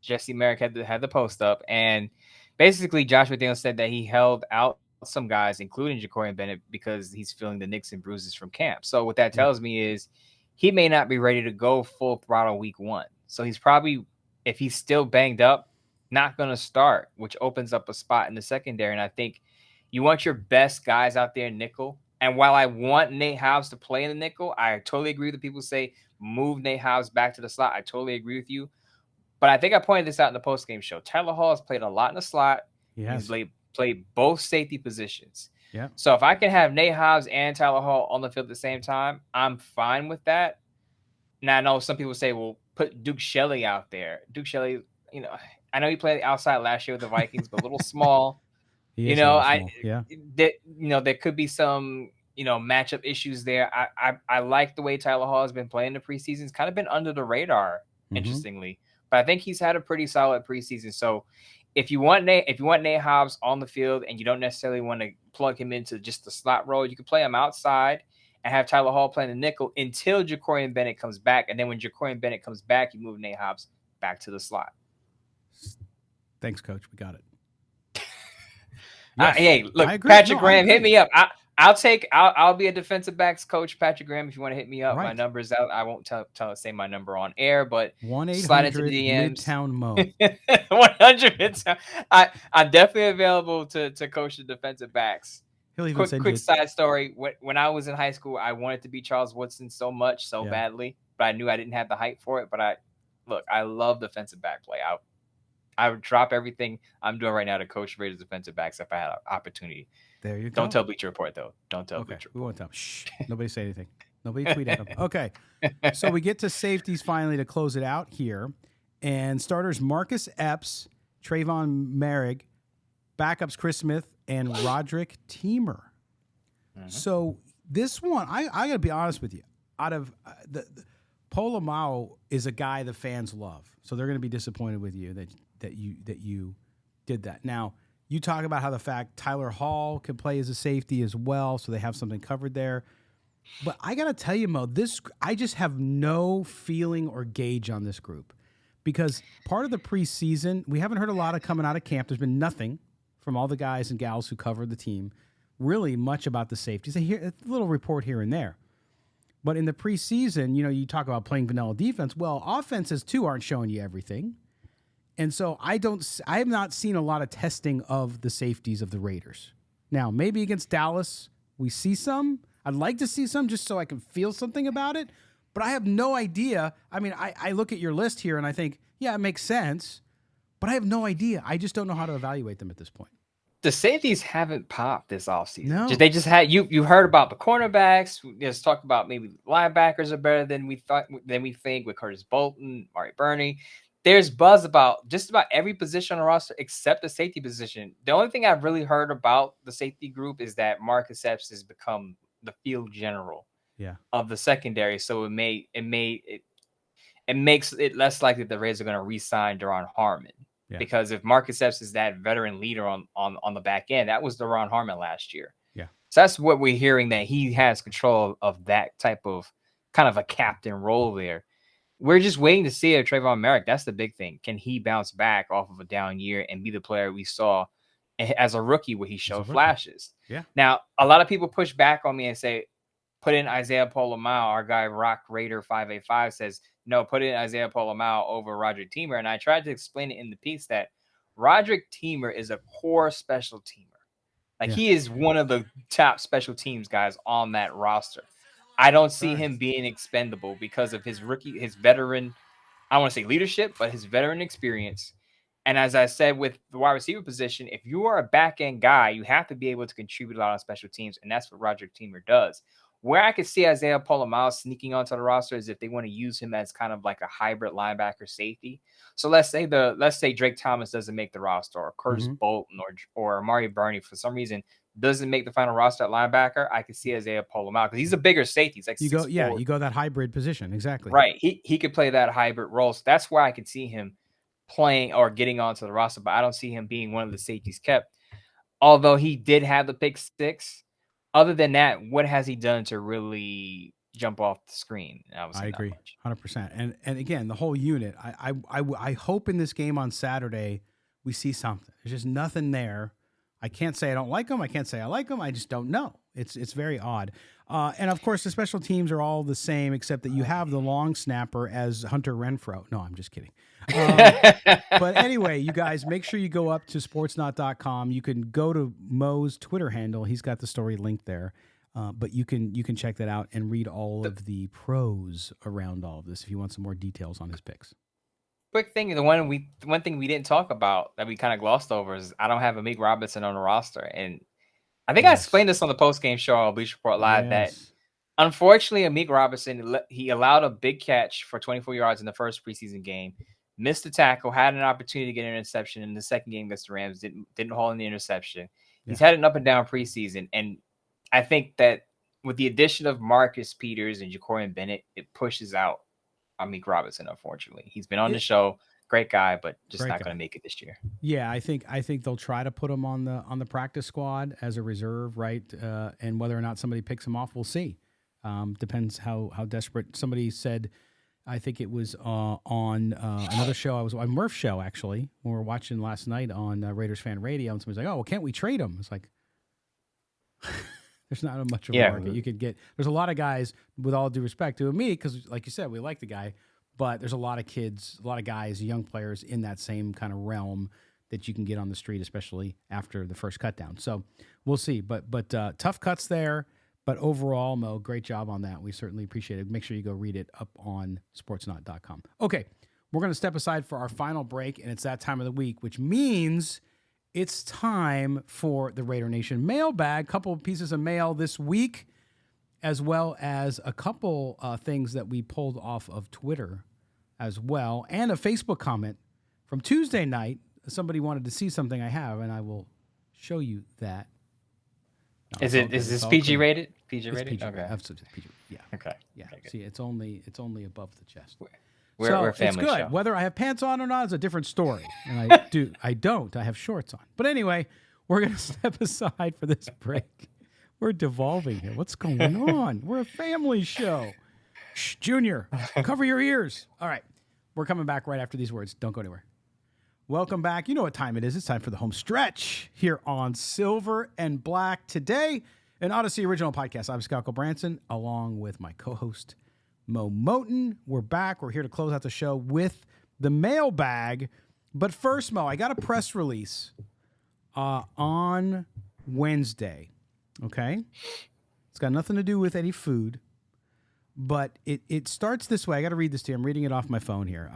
Jesse Merrick had the post up, and basically Josh McDaniels said that he held out some guys, including Jacorian Bennett, because he's feeling the nicks and bruises from camp. So what that tells me is he may not be ready to go full throttle week 1. So he's probably, if he's still banged up, not going to start, which opens up a spot in the secondary. And I think you want your best guys out there in nickel. And while I want Nate Hobbs to play in the nickel, I totally agree with the people who say move Nate Hobbs back to the slot. I totally agree with you. But I think I pointed this out in the postgame show. Tyler Hall has played a lot in the slot. He's played both safety positions. Yeah. So if I can have Nate Hobbs and Tyler Hall on the field at the same time, I'm fine with that. Now, I know some people say, well, put Duke Shelley out there. Duke Shelley, I know he played outside last year with the Vikings, but a little small. There could be some, matchup issues there. I like the way Tyler Hall has been playing the preseason. It's kind of been under the radar, interestingly. But I think he's had a pretty solid preseason. So if you want Nate Hobbs on the field and you don't necessarily want to plug him into just the slot role, you can play him outside and have Tyler Hall playing the nickel until Jacorian Bennett comes back. And then when Jacorian Bennett comes back, you move Nate Hobbs back to the slot. Thanks, Coach. We got it. Yes, hey, look, Patrick Graham, hit me up. I'll be a defensive backs coach, Patrick Graham. If you want to hit me up, my number's out. I won't say my number on air, but 1-800 slide into the DMs. Midtown Mo. 100 Midtown. I'm definitely available to coach the defensive backs. He'll even quick side story. When I was in high school, I wanted to be Charles Woodson so badly, but I knew I didn't have the height for it. But I love defensive back play. I would drop everything I'm doing right now to coach Raiders defensive backs if I had an opportunity. There you go. Don't tell Bleacher Report, though. Don't tell Bleacher Report. We won't tell. Shh. Nobody say anything. Nobody tweet at them. Okay. So we get to safeties finally to close it out here. And starters Marcus Epps, Trayvon Merrick, backups Chris Smith, and Roderick Teamer. So this one, I got to be honest with you. Out of the Polamalu is a guy the fans love. So they're going to be disappointed with you that you did that. Now, you talk about how the fact Tyler Hall can play as a safety as well, so they have something covered there. But I got to tell you, Mo, I just have no feeling or gauge on this group because part of the preseason, we haven't heard a lot of coming out of camp. There's been nothing from all the guys and gals who covered the team really much about the safeties. A little report here and there. But in the preseason, you talk about playing vanilla defense. Well, offenses, too, aren't showing you everything. And so I have not seen a lot of testing of the safeties of the Raiders. Now, maybe against Dallas, we see some. I'd like to see some just so I can feel something about it. But I have no idea. I mean, I look at your list here and I think, yeah, it makes sense. But I have no idea. I just don't know how to evaluate them at this point. The safeties haven't popped this offseason. No. They just had you heard about the cornerbacks. We just talked about maybe linebackers are better than we think with Curtis Bolton, Mari Burney. There's buzz about just about every position on the roster except the safety position. The only thing I've really heard about the safety group is that Marcus Epps has become the field general of the secondary. So it makes it less likely the Raiders are going to re-sign Daron Harmon. Yeah. Because if Marcus Epps is that veteran leader on the back end, that was Daron Harmon last year. Yeah. So that's what we're hearing, that he has control of that type of kind of a captain role there. We're just waiting to see if Trayvon Merrick, that's the big thing. Can he bounce back off of a down year and be the player we saw as a rookie where he showed flashes? Yeah. Now, a lot of people push back on me and say, put in Isaiah Pola-Mao. Our guy Rock Raider 585 says, no, put in Isaiah Pola-Mao over Roderick Teamer. And I tried to explain it in the piece that Roderick Teamer is a core special teamer. He is one of the top special teams guys on that roster. I don't see him being expendable because of his veteran, I want to say leadership, but his veteran experience. And as I said with the wide receiver position, if you are a back end guy, you have to be able to contribute a lot on special teams. And that's what Roderick Teamer does. Where I could see Isaiah Pola-Mao sneaking onto the roster is if they want to use him as kind of like a hybrid linebacker safety. So let's say Drake Thomas doesn't make the roster, or Curtis Bolton or Amari Burney for some reason doesn't make the final roster at linebacker. I could see Isaiah Pola-Mao because he's a bigger safety. He's like you go that hybrid position, exactly. Right. He could play that hybrid role. So that's where I could see him playing or getting onto the roster, but I don't see him being one of the safeties kept. Although he did have the pick six. Other than that, what has he done to really jump off the screen? I agree, 100%. And again, the whole unit. I hope in this game on Saturday we see something. There's just nothing there. I can't say I don't like him. I can't say I like him. I just don't know. It's very odd. And of course, the special teams are all the same, except that you have the long snapper as Hunter Renfrow. No, I'm just kidding. But anyway, you guys, make sure you go up to sportsnot.com. You can go to Mo's Twitter handle. He's got the story linked there. But you can check that out and read all of the pros around all of this if you want some more details on his picks. Quick thing, the one thing we didn't talk about that we kind of glossed over is I don't have Amik Robinson on the roster. And I think I explained this on the post-game show on Bleacher Report Live that unfortunately Amik Robinson, he allowed a big catch for 24 yards in the first preseason game, missed the tackle, had an opportunity to get an interception in the second game against the Rams, didn't haul in the interception. He's had an up and down preseason, and I think that with the addition of Marcus Peters and Jacorian Bennett, it pushes out Amik Robinson. Unfortunately, he's been on the show, great guy, but just not going to make it this year. Yeah, I think they'll try to put him on the practice squad as a reserve, right? And whether or not somebody picks him off, we'll see. Depends how desperate. Somebody said, I think it was on another show. I was on Murph's show, actually, when we were watching last night on Raiders Fan Radio, and somebody's like, oh, well, can't we trade him? It's like, there's not much of a market. You could get, there's a lot of guys, with all due respect to me, because like you said, we like the guy, but there's a lot of kids, a lot of guys, young players in that same kind of realm that you can get on the street, especially after the first cut down. So we'll see. But tough cuts there. But overall, Mo, great job on that. We certainly appreciate it. Make sure you go read it up on sportsnot.com. Okay, we're going to step aside for our final break, and it's that time of the week, which means it's time for the Raider Nation mailbag. Couple of pieces of mail this week, as well as a couple things that we pulled off of Twitter as well, and a Facebook comment from Tuesday night. Somebody wanted to see something I have, and I will show you that. No, is this PG rated? PG it's rated? PG, okay. Absolutely PG. Yeah. Okay. Yeah. Okay, see, it's only above the chest. We're a family it's good. show. Whether I have pants on or not is a different story. And I don't. I have shorts on. But anyway, we're going to step aside for this break. We're devolving here. What's going on? We're a family show. Shh, Junior, cover your ears. All right. We're coming back right after these words. Don't go anywhere. Welcome back. You know what time it is. It's time for the home stretch here on Silver and Black. Today, an Odyssey original podcast. I'm Scott Gulbransen, along with my co-host, Moe Moton. We're back. We're here to close out the show with the mailbag. But first, Mo, I got a press release on Wednesday. Okay? It's got nothing to do with any food, but it starts this way. I got to read this to you. I'm reading it off my phone here.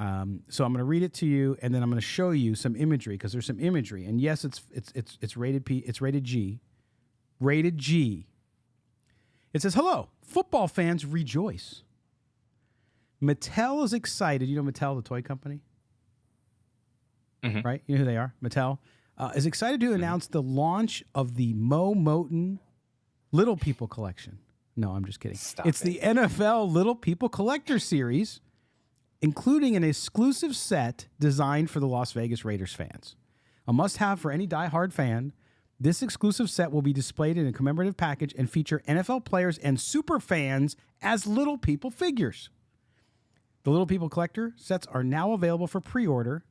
So I'm going to read it to you, and then I'm going to show you some imagery because there's some imagery. And yes, it's rated P. It's rated G. Rated G. It says, "Hello, football fans, rejoice. Mattel is excited." You know Mattel, the toy company? Right? You know who they are? Mattel is excited to announce the launch of the Moe Moton Little People Collection. No, I'm just kidding. It's the NFL Little People Collector Series, including an exclusive set designed for the Las Vegas Raiders fans. A must-have for any die-hard fan, this exclusive set will be displayed in a commemorative package and feature NFL players and super fans as Little People figures. The Little People Collector sets are now available for pre-order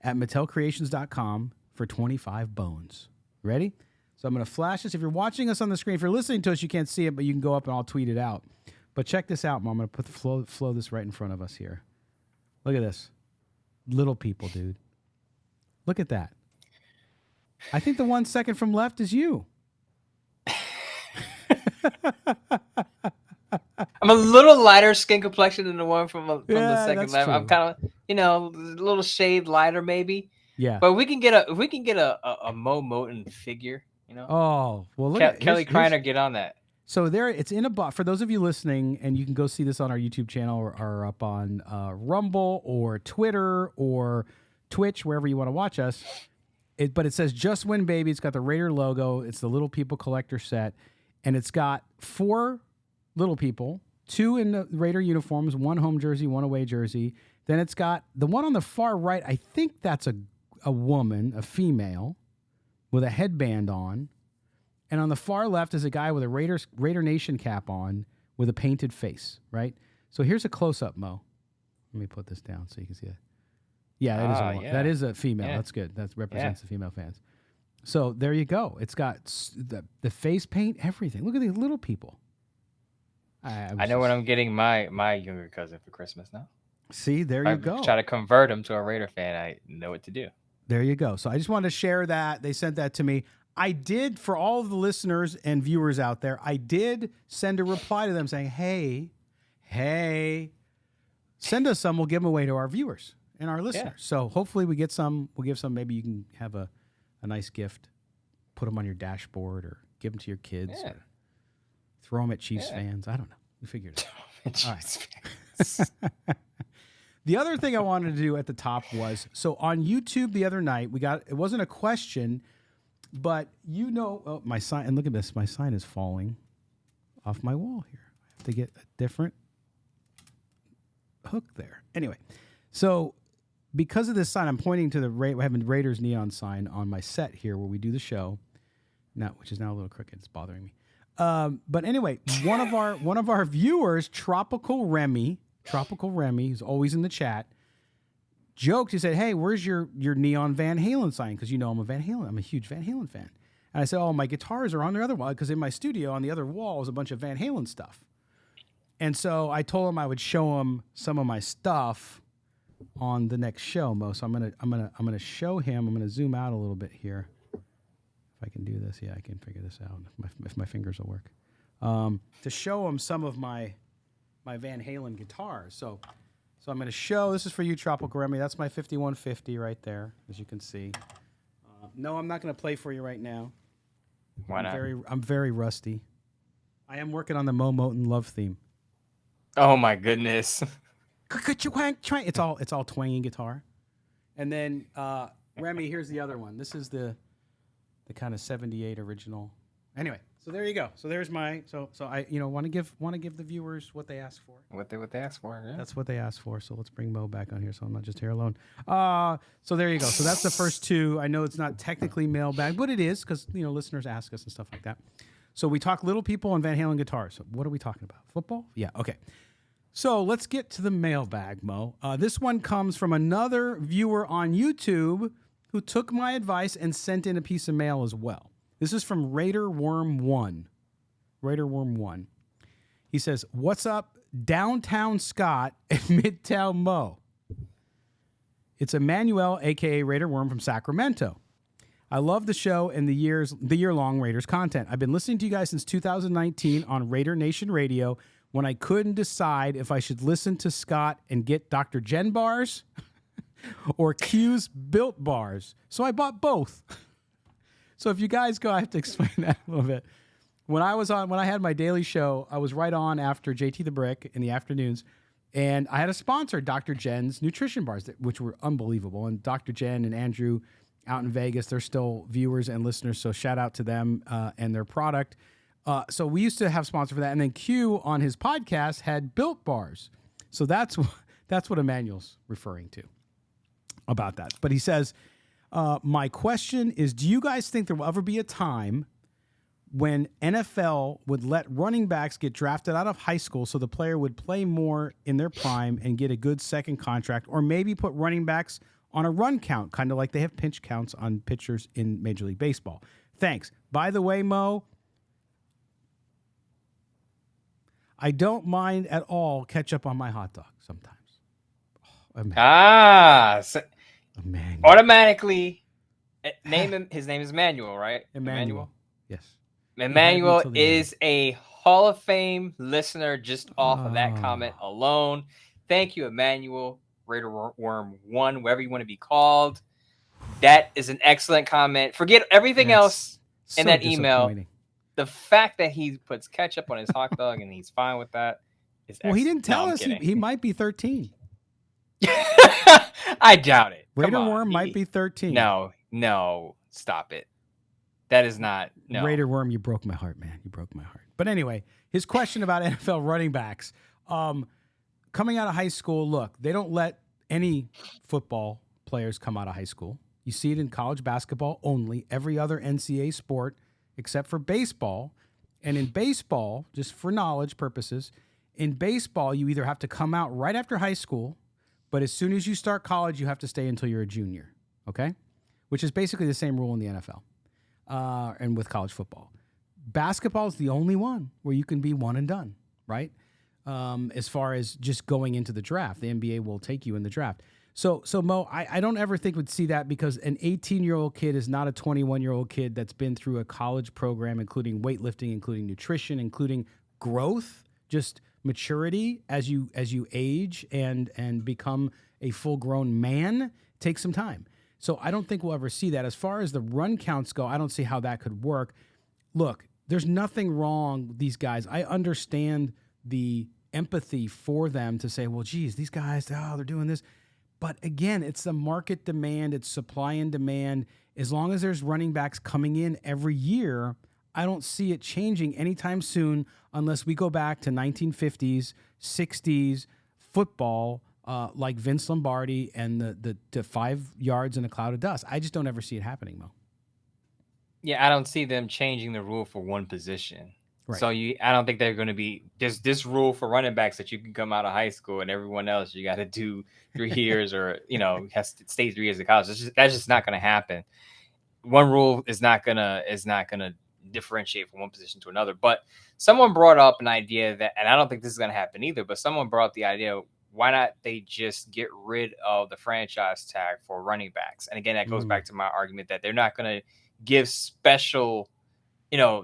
at MattelCreations.com for 25 bones. Ready? So I'm going to flash this. If you're watching us on the screen, if you're listening to us, you can't see it, but you can go up and I'll tweet it out. But check this out, Mom. I'm going to put flow this right in front of us here. Look at this. Little People, dude. Look at that. I think the 1 second from left is you. I'm a little lighter skin complexion than the one from the second left. True. I'm kind of, a little shade lighter maybe. Yeah. But we can get a Moe Moton figure, Oh, well, look at Kelly Kreiner, get on that. So there, it's in a box. For those of you listening, and you can go see this on our YouTube channel or up on Rumble or Twitter or Twitch, wherever you want to watch us. But it says "Just Win, Baby." It's got the Raider logo. It's the Little People Collector set, and it's got 4 little people, 2 in the Raider uniforms, 1 home jersey, 1 away jersey. Then it's got the one on the far right. I think that's a woman, a female, with a headband on. And on the far left is a guy with a Raider Nation cap on with a painted face, right? So here's a close-up, Mo. Let me put this down so you can see it. Yeah, that is a female. Yeah. That's good. That represents the female fans. So there you go. It's got the face paint, everything. Look at these little people. I know what I'm getting my younger cousin for Christmas now. See, there you go. Try to convert him to a Raider fan. I know what to do. There you go. So I just wanted to share that. They sent that to me. I did, for all of the listeners and viewers out there, I did send a reply to them saying, hey, send us some. We'll give them away to our viewers and our listeners. Yeah. So hopefully we get some. We'll give some. Maybe you can have a nice gift, put them on your dashboard or give them to your kids. Yeah. Or throw them at Chiefs fans. I don't know. We figured it out. All right. The other thing I wanted to do at the top was, so on YouTube the other night, it wasn't a question, but my sign, and look at this, my sign is falling off my wall here. I have to get a different hook there. Anyway, so because of this sign, I'm pointing to we're having Raiders neon sign on my set here where we do the show, which is now a little crooked. It's bothering me. But anyway, one of our viewers, Tropical Remy, who's always in the chat, joked. He said, "Hey, where's your neon Van Halen sign?" Because I'm I'm a huge Van Halen fan. And I said, "Oh, my guitars are on the other wall because in my studio on the other wall is a bunch of Van Halen stuff." And so I told him I would show him some of my stuff on the next show, Mo. So I'm gonna show him. I'm gonna zoom out a little bit here. If I can do this, I can figure this out if my fingers will work. To show him some of my Van Halen guitars. So I'm going to show, this is for you, Tropical Remy. That's my 5150 right there, as you can see. No, I'm not going to play for you right now. Why not? I'm very rusty. I am working on the Moe Moton love theme. Oh my goodness. It's all twanging guitar. And then Remy, here's the other one. This is the kind of 78 original. Anyway, so there you go. So there's so I want to give the viewers what they asked for. What they asked for, yeah. That's what they asked for. So let's bring Mo back on here so I'm not just here alone. So there you go. So that's the first 2. I know it's not technically mailbag, but it is because listeners ask us and stuff like that. So we talk Little People and Van Halen guitars. So what are we talking about? Football? Yeah, okay. So let's get to the mailbag, Mo. This one comes from another viewer on YouTube who took my advice and sent in a piece of mail as well. This is from Raider Worm 1. He says, "What's up, downtown Scott and midtown Mo? It's Emmanuel, a.k.a. Raider Worm from Sacramento. I love the show and the year-long Raiders content. I've been listening to you guys since 2019 on Raider Nation Radio when I couldn't decide if I should listen to Scott and get Dr. Jen bars or Q's Built bars. So I bought both. So if you guys go, I have to explain that a little bit. When I had my daily show, I was right on after JT the Brick in the afternoons, and I had a sponsor, Dr. Jen's nutrition bars, which were unbelievable. And Dr. Jen and Andrew out in Vegas, they're still viewers and listeners, so shout out to them and their product. So we used to have sponsor for that, and then Q on his podcast had Built bars. So that's what Emmanuel's referring to about that. But he says, my question is, do you guys think there will ever be a time when NFL would let running backs get drafted out of high school so the player would play more in their prime and get a good second contract, or maybe put running backs on a run count, kind of like they have pinch counts on pitchers in Major League Baseball? Thanks. By the way, Mo, I don't mind at all ketchup on my hot dog sometimes. Emmanuel. Automatically, name him. His name is Emmanuel, right? Emmanuel. Yes. Emmanuel is a Hall of Fame listener just off of that comment alone. Thank you, Emmanuel. Raider Worm 1, wherever you want to be called. That is an excellent comment. Forget everything else in that email. The fact that he puts ketchup on his hot dog and he's fine with that is excellent. Well, he didn't tell us he might be 13. I doubt it. Raider Worm might be 13. No, stop it. That is not. No. Raider Worm, you broke my heart, man. You broke my heart. But anyway, his question about NFL running backs. Coming out of high school, look, they don't let any football players come out of high school. You see it in college basketball only. Every other NCAA sport except for baseball. And in baseball, just for knowledge purposes, in baseball, you either have to come out right after high school, but as soon as you start college, you have to stay until you're a junior, okay? Which is basically the same rule in the NFL and with college football. Basketball is the only one where you can be one and done, right? As far as just going into the draft. The NBA will take you in the draft. So Mo, I don't ever think we'd see that because an 18-year-old kid is not a 21-year-old kid that's been through a college program, including weightlifting, including nutrition, including growth, just maturity as you age and become a full-grown man. It takes some time. So I don't think we'll ever see that. As far as the run counts go, I don't see how that could work. Look, there's nothing wrong with these guys. I understand the empathy for them to say, well, geez, these guys, they're doing this. But again, it's the market demand, it's supply and demand. As long as there's running backs coming in every year, I don't see it changing anytime soon unless we go back to 1950s, 60s football like Vince Lombardi and the 5 yards in a cloud of dust. I just don't ever see it happening, Mo. Yeah, I don't see them changing the rule for one position. Right. So I don't think they're going to be there's this rule for running backs that you can come out of high school and everyone else you got to do 3 years or has to stay 3 years of college. That's just not going to happen. One rule is not gonna differentiate from one position to another. But someone brought up an idea that, and I don't think this is going to happen either. But someone brought up the idea: why not they just get rid of the franchise tag for running backs? And again, that goes back to my argument that they're not going to give special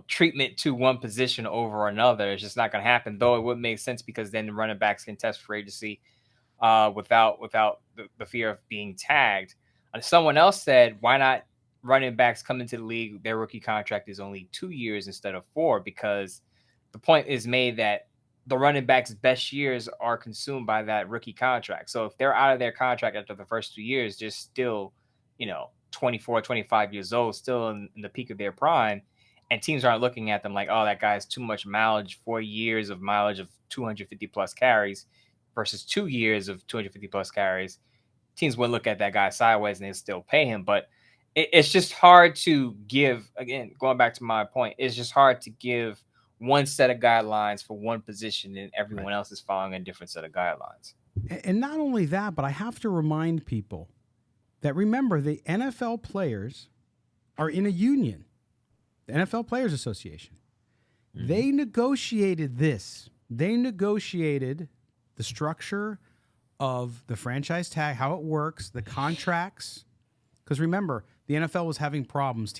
treatment to one position over another. It's just not going to happen, though it would make sense because then the running backs can test for agency without the fear of being tagged. And someone else said, why not running backs come into the league? Their rookie contract is only 2 years instead of 4, because the point is made that the running backs' best years are consumed by that rookie contract. So if they're out of their contract after the first 2 years, they're still, 24, 25 years old, still in the peak of their prime. And teams aren't looking at them like, oh, that guy has too much mileage, 4 years of mileage of 250 plus carries versus 2 years of 250 plus carries. Teams wouldn't look at that guy sideways and they still pay him. But it's just hard to give, again, going back to my point, it's just hard to give one set of guidelines for one position and everyone else is following a different set of guidelines. And not only that, but I have to remind people that, remember, the NFL players are in a union. The NFL Players Association. Mm-hmm. They negotiated this. They negotiated the structure of the franchise tag, how it works, the contracts. Because remember, the NFL was having problems.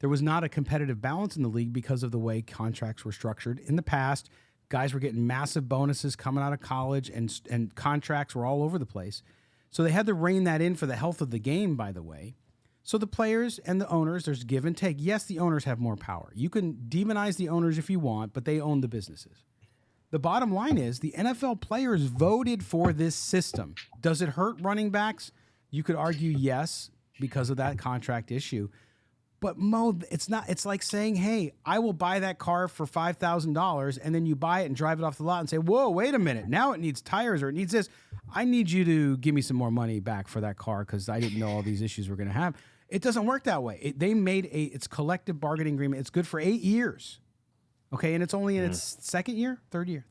There was not a competitive balance in the league because of the way contracts were structured. In the past, guys were getting massive bonuses coming out of college, and contracts were all over the place. So they had to rein that in for the health of the game, by the way. So the players and the owners, there's give and take. Yes, the owners have more power. You can demonize the owners if you want, but they own the businesses. The bottom line is the NFL players voted for this system. Does it hurt running backs? You could argue yes, because of that contract issue. But Mo, it's not. It's like saying, hey, I will buy that car for $5,000, and then you buy it and drive it off the lot and say, whoa, wait a minute. Now it needs tires or it needs this. I need you to give me some more money back for that car because I didn't know all these issues we're going to have. It doesn't work that way. They made it's collective bargaining agreement. It's good for 8 years. Okay, and it's only in its second year, third year.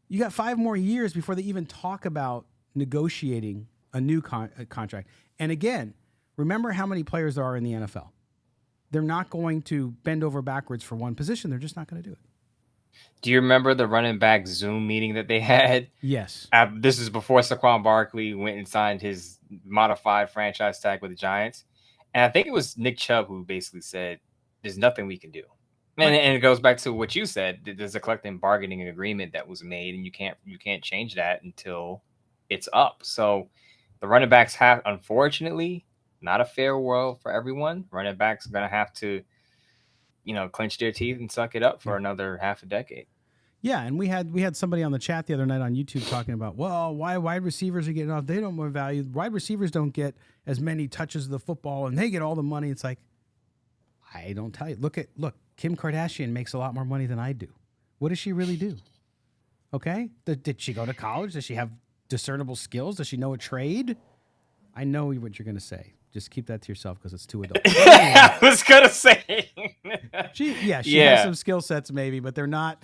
You got 5 more years before they even talk about negotiating a new contract. And again, remember how many players there are in the NFL. They're not going to bend over backwards for one position. They're just not going to do it. Do you remember the running back Zoom meeting that they had? Yes. This is before Saquon Barkley went and signed his modified franchise tag with the Giants. And I think it was Nick Chubb who basically said, there's nothing we can do. And it goes back to what you said. There's a collective bargaining agreement that was made, and you can't change that until it's up. So the running backs have, unfortunately, not a fair world for everyone. Running backs are going to have to, clench their teeth and suck it up for another half a decade. Yeah, and we had somebody on the chat the other night on YouTube talking about, well, why wide receivers are getting off? They don't more value. Wide receivers don't get as many touches of the football, and they get all the money. It's like, I don't tell you. Look, Kim Kardashian makes a lot more money than I do. What does she really do? Okay? Did she go to college? Does she have discernible skills? Does she know a trade? I know what you're going to say. Just keep that to yourself because it's too adult. I was going to say. She has some skill sets maybe, but they're not.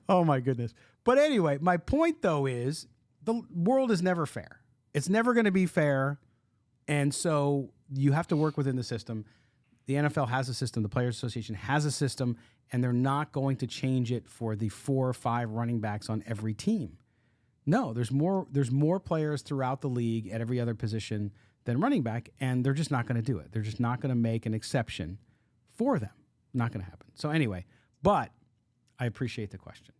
Oh, my goodness. But anyway, my point, though, is the world is never fair. It's never going to be fair. And so you have to work within the system. The NFL has a system. The Players Association has a system, and they're not going to change it for the 4 or 5 running backs on every team. No, there's more players throughout the league at every other position than running back, and they're just not going to do it. They're just not going to make an exception for them. Not going to happen. So anyway, but I appreciate the question.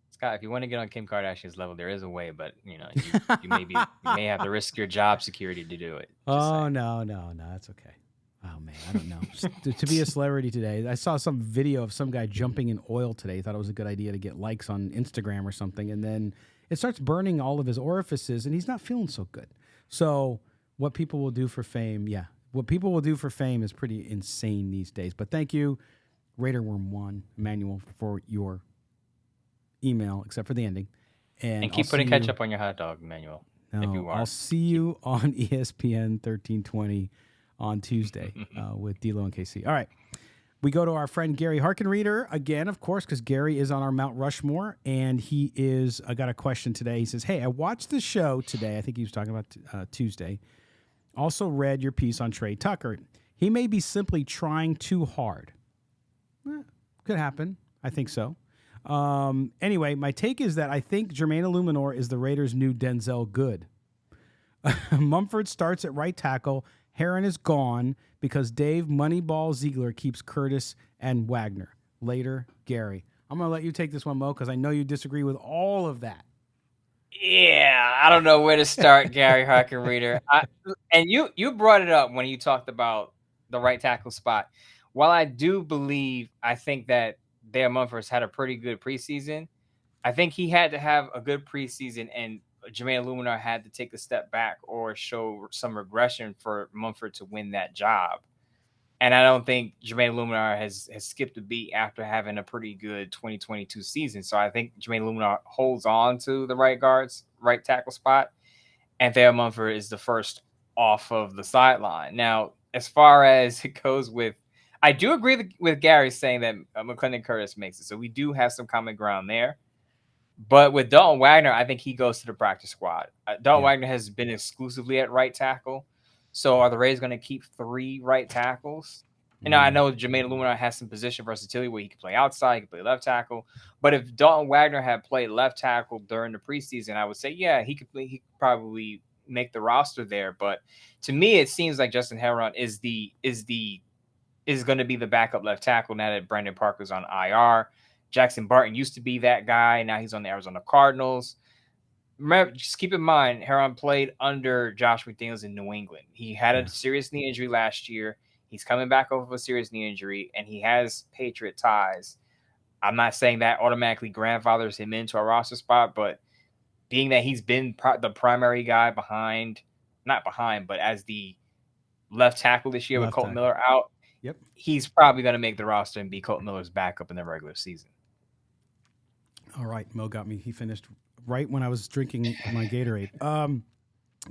Scott, if you want to get on Kim Kardashian's level, there is a way, but you may have to risk your job security to do it. No, that's okay. Oh man, I don't know. To be a celebrity today, I saw some video of some guy jumping in oil today. Thought it was a good idea to get likes on Instagram or something, and then it starts burning all of his orifices, and he's not feeling so good. So what people will do for fame, is pretty insane these days. But thank you, Raiderworm1, Emmanuel, for your email, except for the ending. And keep putting ketchup on your hot dog, Emmanuel. No, if you are. I'll see you on ESPN 1320 on Tuesday with D'Lo and KC. All right. We go to our friend Gary Harkenreader again, of course, because Gary is on our Mount Rushmore, and I got a question today. He says, hey, I watched the show today. I think he was talking about Tuesday. Also read your piece on Trey Tucker. He may be simply trying too hard. Could happen. I think so. Anyway, my take is that I think Jermaine Illuminor is the Raiders' new Denzel Good. Mumford starts at right tackle. Heron is gone because Dave Moneyball Ziegler keeps Curtis and Wagner. Later, Gary. I'm going to let you take this one, Mo, because I know you disagree with all of that. Yeah, I don't know where to start, Gary Harkenreader. And you brought it up when you talked about the right tackle spot. While I think that Dale Mumford's had a pretty good preseason, I think he had to have a good preseason, and Jermaine Illuminor had to take a step back or show some regression for Mumford to win that job. And I don't think Jermaine Illuminor has skipped a beat after having a pretty good 2022 season. So I think Jermaine Illuminor holds on to the right tackle spot, and Theo Mumford is the first off of the sideline. Now, as far as it goes I do agree with Gary saying that McClendon Curtis makes it. So we do have some common ground there. But with Dalton Wagner, I think he goes to the practice squad. Dalton Wagner has been exclusively at right tackle. So are the Rays going to keep 3 right tackles? And I know Jermaine Illuminati has some position versatility where he can play outside, he can play left tackle. But if Dalton Wagner had played left tackle during the preseason, I would say, yeah, he could probably make the roster there. But to me, it seems like Justin Heron is going to be the backup left tackle now that Brandon Parker's on IR. Jackson Barton used to be that guy. Now he's on the Arizona Cardinals. Remember, just keep in mind, Heron played under Josh McDaniels in New England. He had a serious knee injury last year. He's coming back off of a serious knee injury, and he has Patriot ties. I'm not saying that automatically grandfathers him into a roster spot, but being that he's been the primary guy but as the left tackle this year with Colton Miller out, he's probably going to make the roster and be Colton Miller's backup in the regular season. All right, Mo got me. He finished right when I was drinking my Gatorade.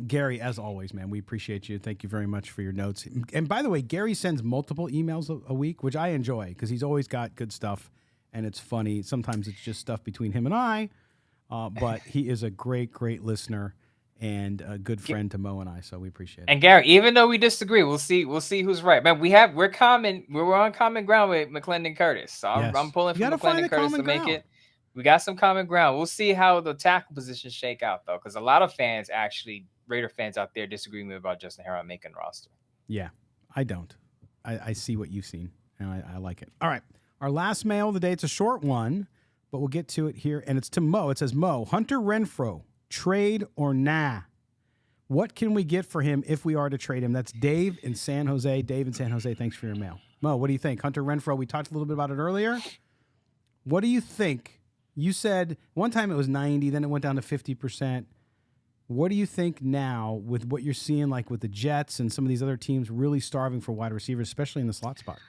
Gary, as always, man, we appreciate you. Thank you very much for your notes. And by the way, Gary sends multiple emails a week, which I enjoy because he's always got good stuff and it's funny. Sometimes it's just stuff between him and I, but he is a great, great listener and a good friend to Mo and I, so we appreciate it. And Gary, even though we disagree, we'll see who's right. Man, we're on common ground with McClendon Curtis. So I'm pulling for McClendon Curtis to make it. We got some common ground. We'll see how the tackle positions shake out, though, because a lot of fans, actually, Raider fans out there, disagree with me about Justin Heron making roster. Yeah, I don't. I see what you've seen, and I like it. All right, our last mail of the day. It's a short one, but we'll get to it here, and it's to Mo. It says, Mo, Hunter Renfrow, trade or nah? What can we get for him if we are to trade him? That's Dave in San Jose. Dave in San Jose, thanks for your mail. Mo, what do you think? Hunter Renfrow, we talked a little bit about it earlier. What do you think? You said one time it was 90, then it went down to 50%. What do you think now with what you're seeing, like with the Jets and some of these other teams really starving for wide receivers, especially in the slot spot?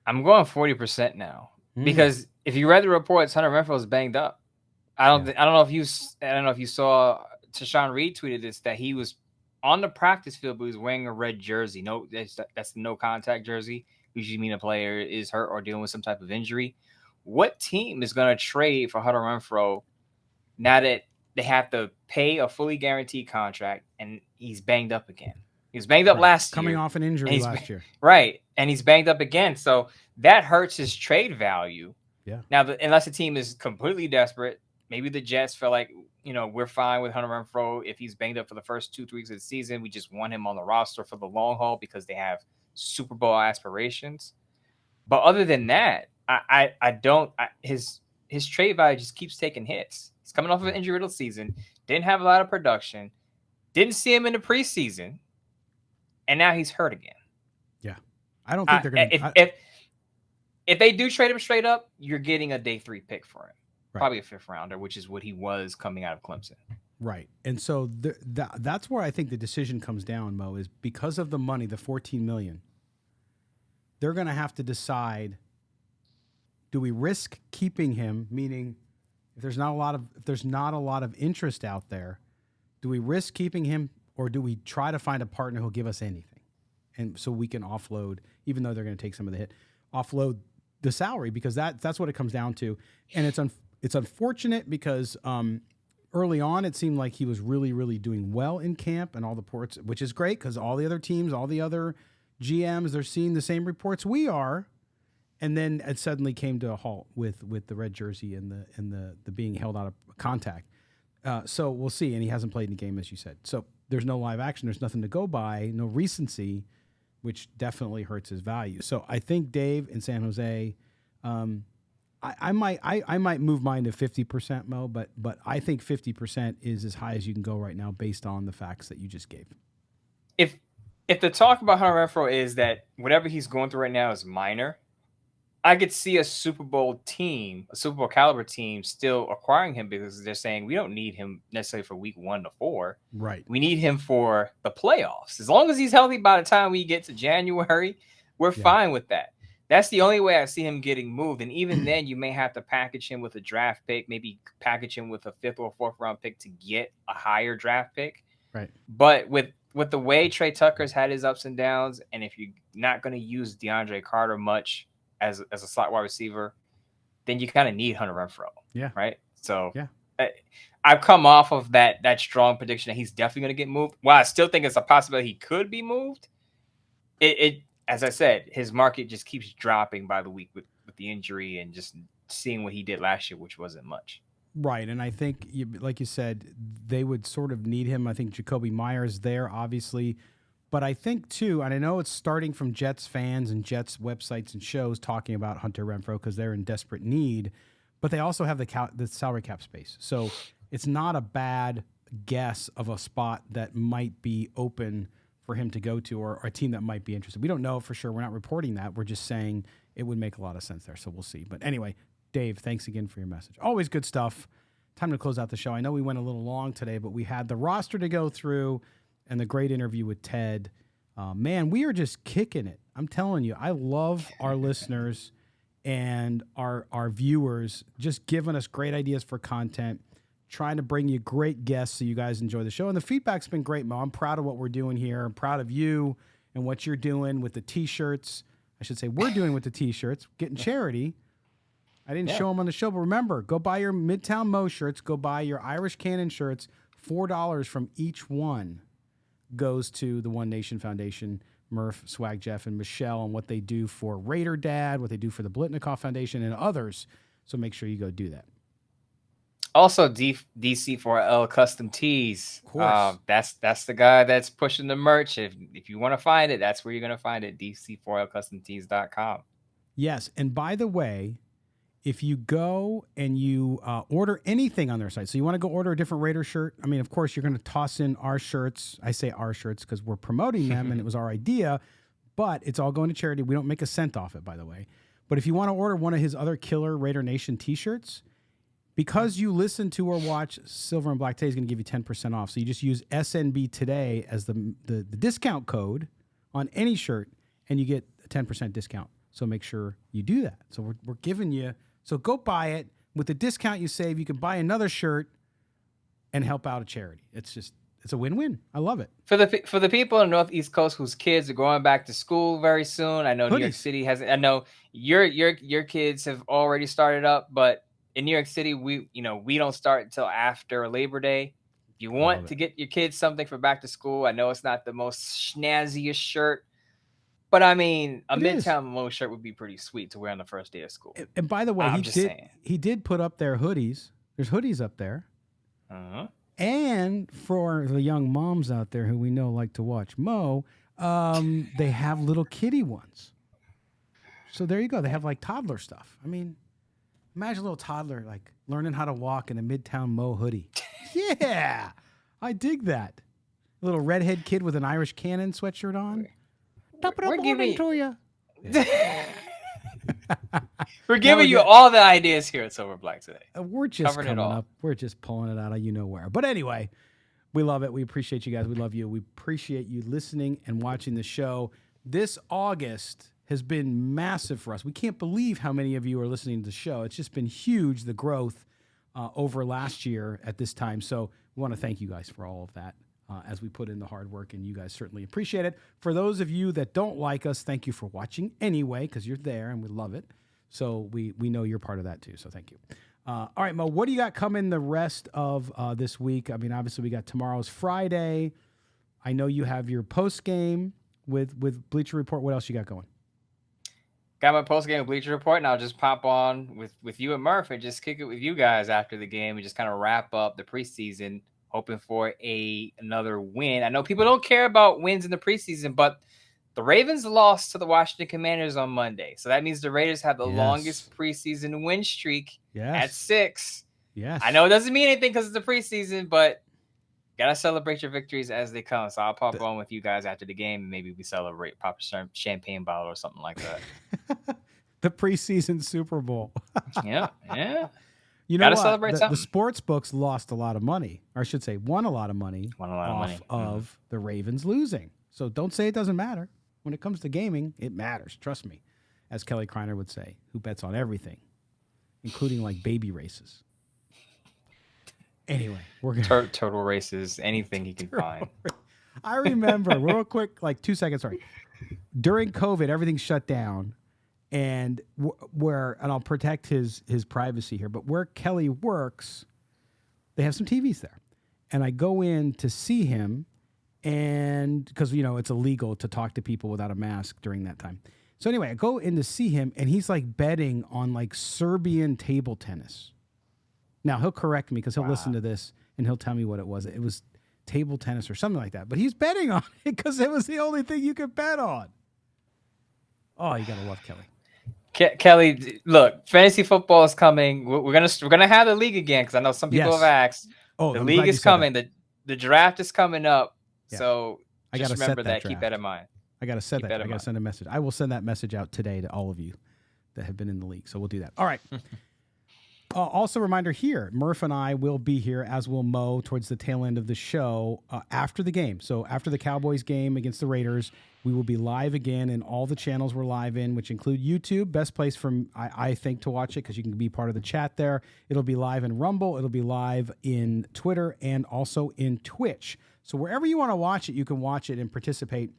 I'm going 40% now because if you read the reports, Hunter Renfrow is banged up. I don't know if you saw Tashawn Reed tweeted this, that he was on the practice field, but he was wearing a red jersey. No, that's the no contact jersey. Usually mean a player is hurt or dealing with some type of injury. What team is going to trade for Hunter Renfrow now that they have to pay a fully guaranteed contract and he's banged up again? He was banged up last year. Coming off an injury last year. Right. And he's banged up again. So that hurts his trade value. Yeah. Now, unless the team is completely desperate, maybe the Jets feel like, we're fine with Hunter Renfrow. If he's banged up for the first 2-3 weeks of the season, we just want him on the roster for the long haul because they have Super Bowl aspirations. But other than that, his trade value just keeps taking hits. He's coming off of an injury-riddled season, didn't have a lot of production, didn't see him in the preseason, and now he's hurt again. Yeah. I don't think they're going to... If they do trade him straight up, you're getting a day 3 pick for him. Right. Probably a 5th rounder, which is what he was coming out of Clemson. Right. And so that's where I think the decision comes down, Mo, is because of the money, the $14 million, they're going to have to decide, do we risk keeping him, meaning if there's not a lot of interest out there, do we risk keeping him or do we try to find a partner who'll give us anything? And so we can offload, even though they're going to take some of the hit, offload the salary, because that's what it comes down to. And it's unfortunate because early on it seemed like he was really, really doing well in camp and all the reports, which is great because all the other teams, all the other GMs, they're seeing the same reports we are. And then it suddenly came to a halt with the red jersey and the being held out of contact. So we'll see. And he hasn't played in the game, as you said. So there's no live action. There's nothing to go by, no recency, which definitely hurts his value. So I think Dave in San Jose, I might move mine to 50%, Mo, but I think 50% is as high as you can go right now based on the facts that you just gave. If the talk about Hunter Renfrow is that whatever he's going through right now is minor, I could see a Super Bowl caliber team still acquiring him because they're saying we don't need him necessarily for week 1 to 4. Right. We need him for the playoffs. As long as he's healthy by the time we get to January, we're fine with that. That's the only way I see him getting moved. And even then, you may have to package him with a draft pick, maybe package him with a 5th or 4th round pick to get a higher draft pick. Right. But with the way Trey Tucker's had his ups and downs, and if you're not going to use DeAndre Carter much as a slot wide receiver, then you kind of need Hunter Renfrow. Yeah. Right. So yeah, I've come off of that strong prediction that he's definitely going to get moved. While I still think it's a possibility he could be moved, as I said, his market just keeps dropping by the week with the injury and just seeing what he did last year, which wasn't much. Right, and I think, like you said, they would sort of need him. I think Jacoby Myers there, obviously. But I think, too, and I know it's starting from Jets fans and Jets websites and shows talking about Hunter Renfrow because they're in desperate need, but they also have the salary cap space. So it's not a bad guess of a spot that might be open for him to go to or a team that might be interested. We don't know for sure. We're not reporting that. We're just saying it would make a lot of sense there, so we'll see. But anyway, Dave, thanks again for your message. Always good stuff. Time to close out the show. I know we went a little long today, but we had the roster to go through and the great interview with Ted. Man, we are just kicking it. I'm telling you, I love our listeners and our viewers just giving us great ideas for content, trying to bring you great guests so you guys enjoy the show. And the feedback's been great, Mo. I'm proud of what we're doing here. I'm proud of you and what you're doing with the T-shirts. I should say we're doing with the T-shirts, getting charity. I didn't show them on the show, but remember, go buy your Midtown Mo shirts. Go buy your Irish Cannon shirts. $4 from each one goes to the One Nation Foundation, Murph, Swag Jeff, and Michelle, and what they do for Raider Dad, what they do for the Blitnikoff Foundation, and others. So make sure you go do that. Also, DC4L Custom Tees. Of course. That's the guy that's pushing the merch. If you want to find it, that's where you're going to find it, DC4LCustomTees.com. Yes, and by the way, if you go and you order anything on their site, so you want to go order a different Raider shirt, I mean, of course, you're going to toss in our shirts. I say our shirts because we're promoting them and it was our idea, but it's all going to charity. We don't make a cent off it, by the way. But if you want to order one of his other killer Raider Nation T-shirts, because you listen to or watch Silver and Black Today, is going to give you 10% off. So you just use SNB today as the discount code on any shirt, and you get a 10% discount. So make sure you do that. So we're giving you. So go buy it. With the discount you save, you can buy another shirt and help out a charity. It's a win-win. I love it. For the people in the Northeast Coast whose kids are going back to school very soon, I know New York City has. I know your kids have already started up, but in New York City, we don't start until after Labor Day. If you want to get your kids something for back to school, I know it's not the most snazziest shirt, but I mean, a Midtown Mo shirt would be pretty sweet to wear on the first day of school. And by the way, he did put up their hoodies. There's hoodies up there. Uh-huh. And for the young moms out there who we know like to watch Mo, they have little kitty ones. So there you go. They have like toddler stuff. I mean, imagine a little toddler like learning how to walk in a Midtown Mo hoodie. Yeah, I dig that. A little redhead kid with an Irish Cannon sweatshirt on. We're giving to you. We're giving you all the ideas here at Silver Black today. We're just Covering coming it all. up. We're just pulling it out of you know where. But anyway, we love it. We appreciate you guys. We love you. We appreciate you listening and watching the show. This August has been massive for us. We can't believe how many of you are listening to the show. It's just been huge, the growth over last year at this time. So we want to thank you guys for all of that. As we put in the hard work, and you guys certainly appreciate it. For those of you that don't like us, thank you for watching anyway, because you're there and we love it. So we know you're part of that too, so thank you. All right, Mo, what do you got coming the rest of this week? I mean, obviously we got tomorrow's Friday. I know you have your post game with Bleacher Report. What else you got going? Got my post game Bleacher Report, and I'll just pop on with you and Murph and just kick it with you guys after the game and just kind of wrap up the preseason. Hoping for another win. I know people don't care about wins in the preseason, but the Ravens lost to the Washington Commanders on Monday. So that means the Raiders have the longest preseason win streak at 6. Yes. I know it doesn't mean anything because it's the preseason, but got to celebrate your victories as they come. So I'll pop on with you guys after the game, and maybe we celebrate, pop a champagne bottle or something like that. The preseason Super Bowl. Yeah. You know Gotta what? celebrate something. The sports books lost a lot of money, or I should say won a lot of money of the Ravens losing. So don't say it doesn't matter. When it comes to gaming, it matters. Trust me. As Kelly Kreiner would say, who bets on everything, including like baby races. Anyway, we're going to... Turtle races, anything he can find. I remember, real quick, like 2 seconds, sorry. During COVID, everything shut down. And and I'll protect his privacy here, but where Kelly works, they have some TVs there. And I go in to see him, and because, it's illegal to talk to people without a mask during that time. So anyway, I go in to see him, and he's like betting on like Serbian table tennis. Now, he'll correct me because he'll listen to this and he'll tell me what it was. It was table tennis or something like that. But he's betting on it because it was the only thing you could bet on. Oh, you gotta love Kelly. Kelly, look, fantasy football is coming. We're gonna have the league again because I know some people have asked. Oh, the I'm league glad is coming. The draft is coming up. Yeah. So I just gotta remember set that. Keep that in mind. I gotta set that. I gotta send a message. I will send that message out today to all of you that have been in the league. So we'll do that. All right. Also, a reminder here, Murph and I will be here, as will Mo, towards the tail end of the show after the game. So after the Cowboys game against the Raiders, we will be live again in all the channels we're live in, which include YouTube. Best place I think to watch it because you can be part of the chat there. It'll be live in Rumble. It'll be live in Twitter and also in Twitch. So wherever you want to watch it, you can watch it and participate.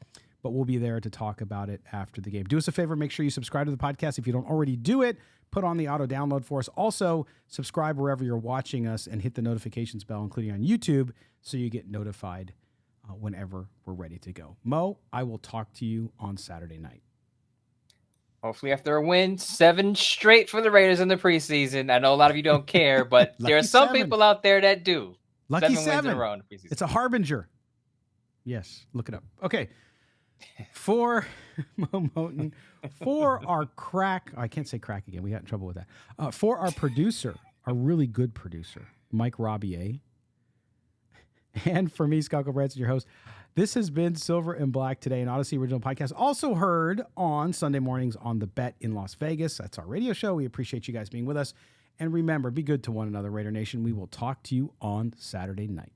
But we'll be there to talk about it after the game. Do us a favor, make sure you subscribe to the podcast. If you don't already do it, put on the auto download for us. Also, subscribe wherever you're watching us and hit the notifications bell, including on YouTube, so you get notified whenever we're ready to go. Mo, I will talk to you on Saturday night. Hopefully after a win, 7 straight for the Raiders in the preseason. I know a lot of you don't care, but there are some people out there that do. Lucky 7 wins in a row in the preseason. It's a harbinger. Yes, look it up. Okay. For Moe Moton, for our I can't say crack again. We got in trouble with that. For our producer, our really good producer, Mike Robier, and for me, Scott Gulbransen, your host, this has been Silver and Black Today, an Odyssey original podcast. Also heard on Sunday mornings on The Bet in Las Vegas. That's our radio show. We appreciate you guys being with us. And remember, be good to one another, Raider Nation. We will talk to you on Saturday night.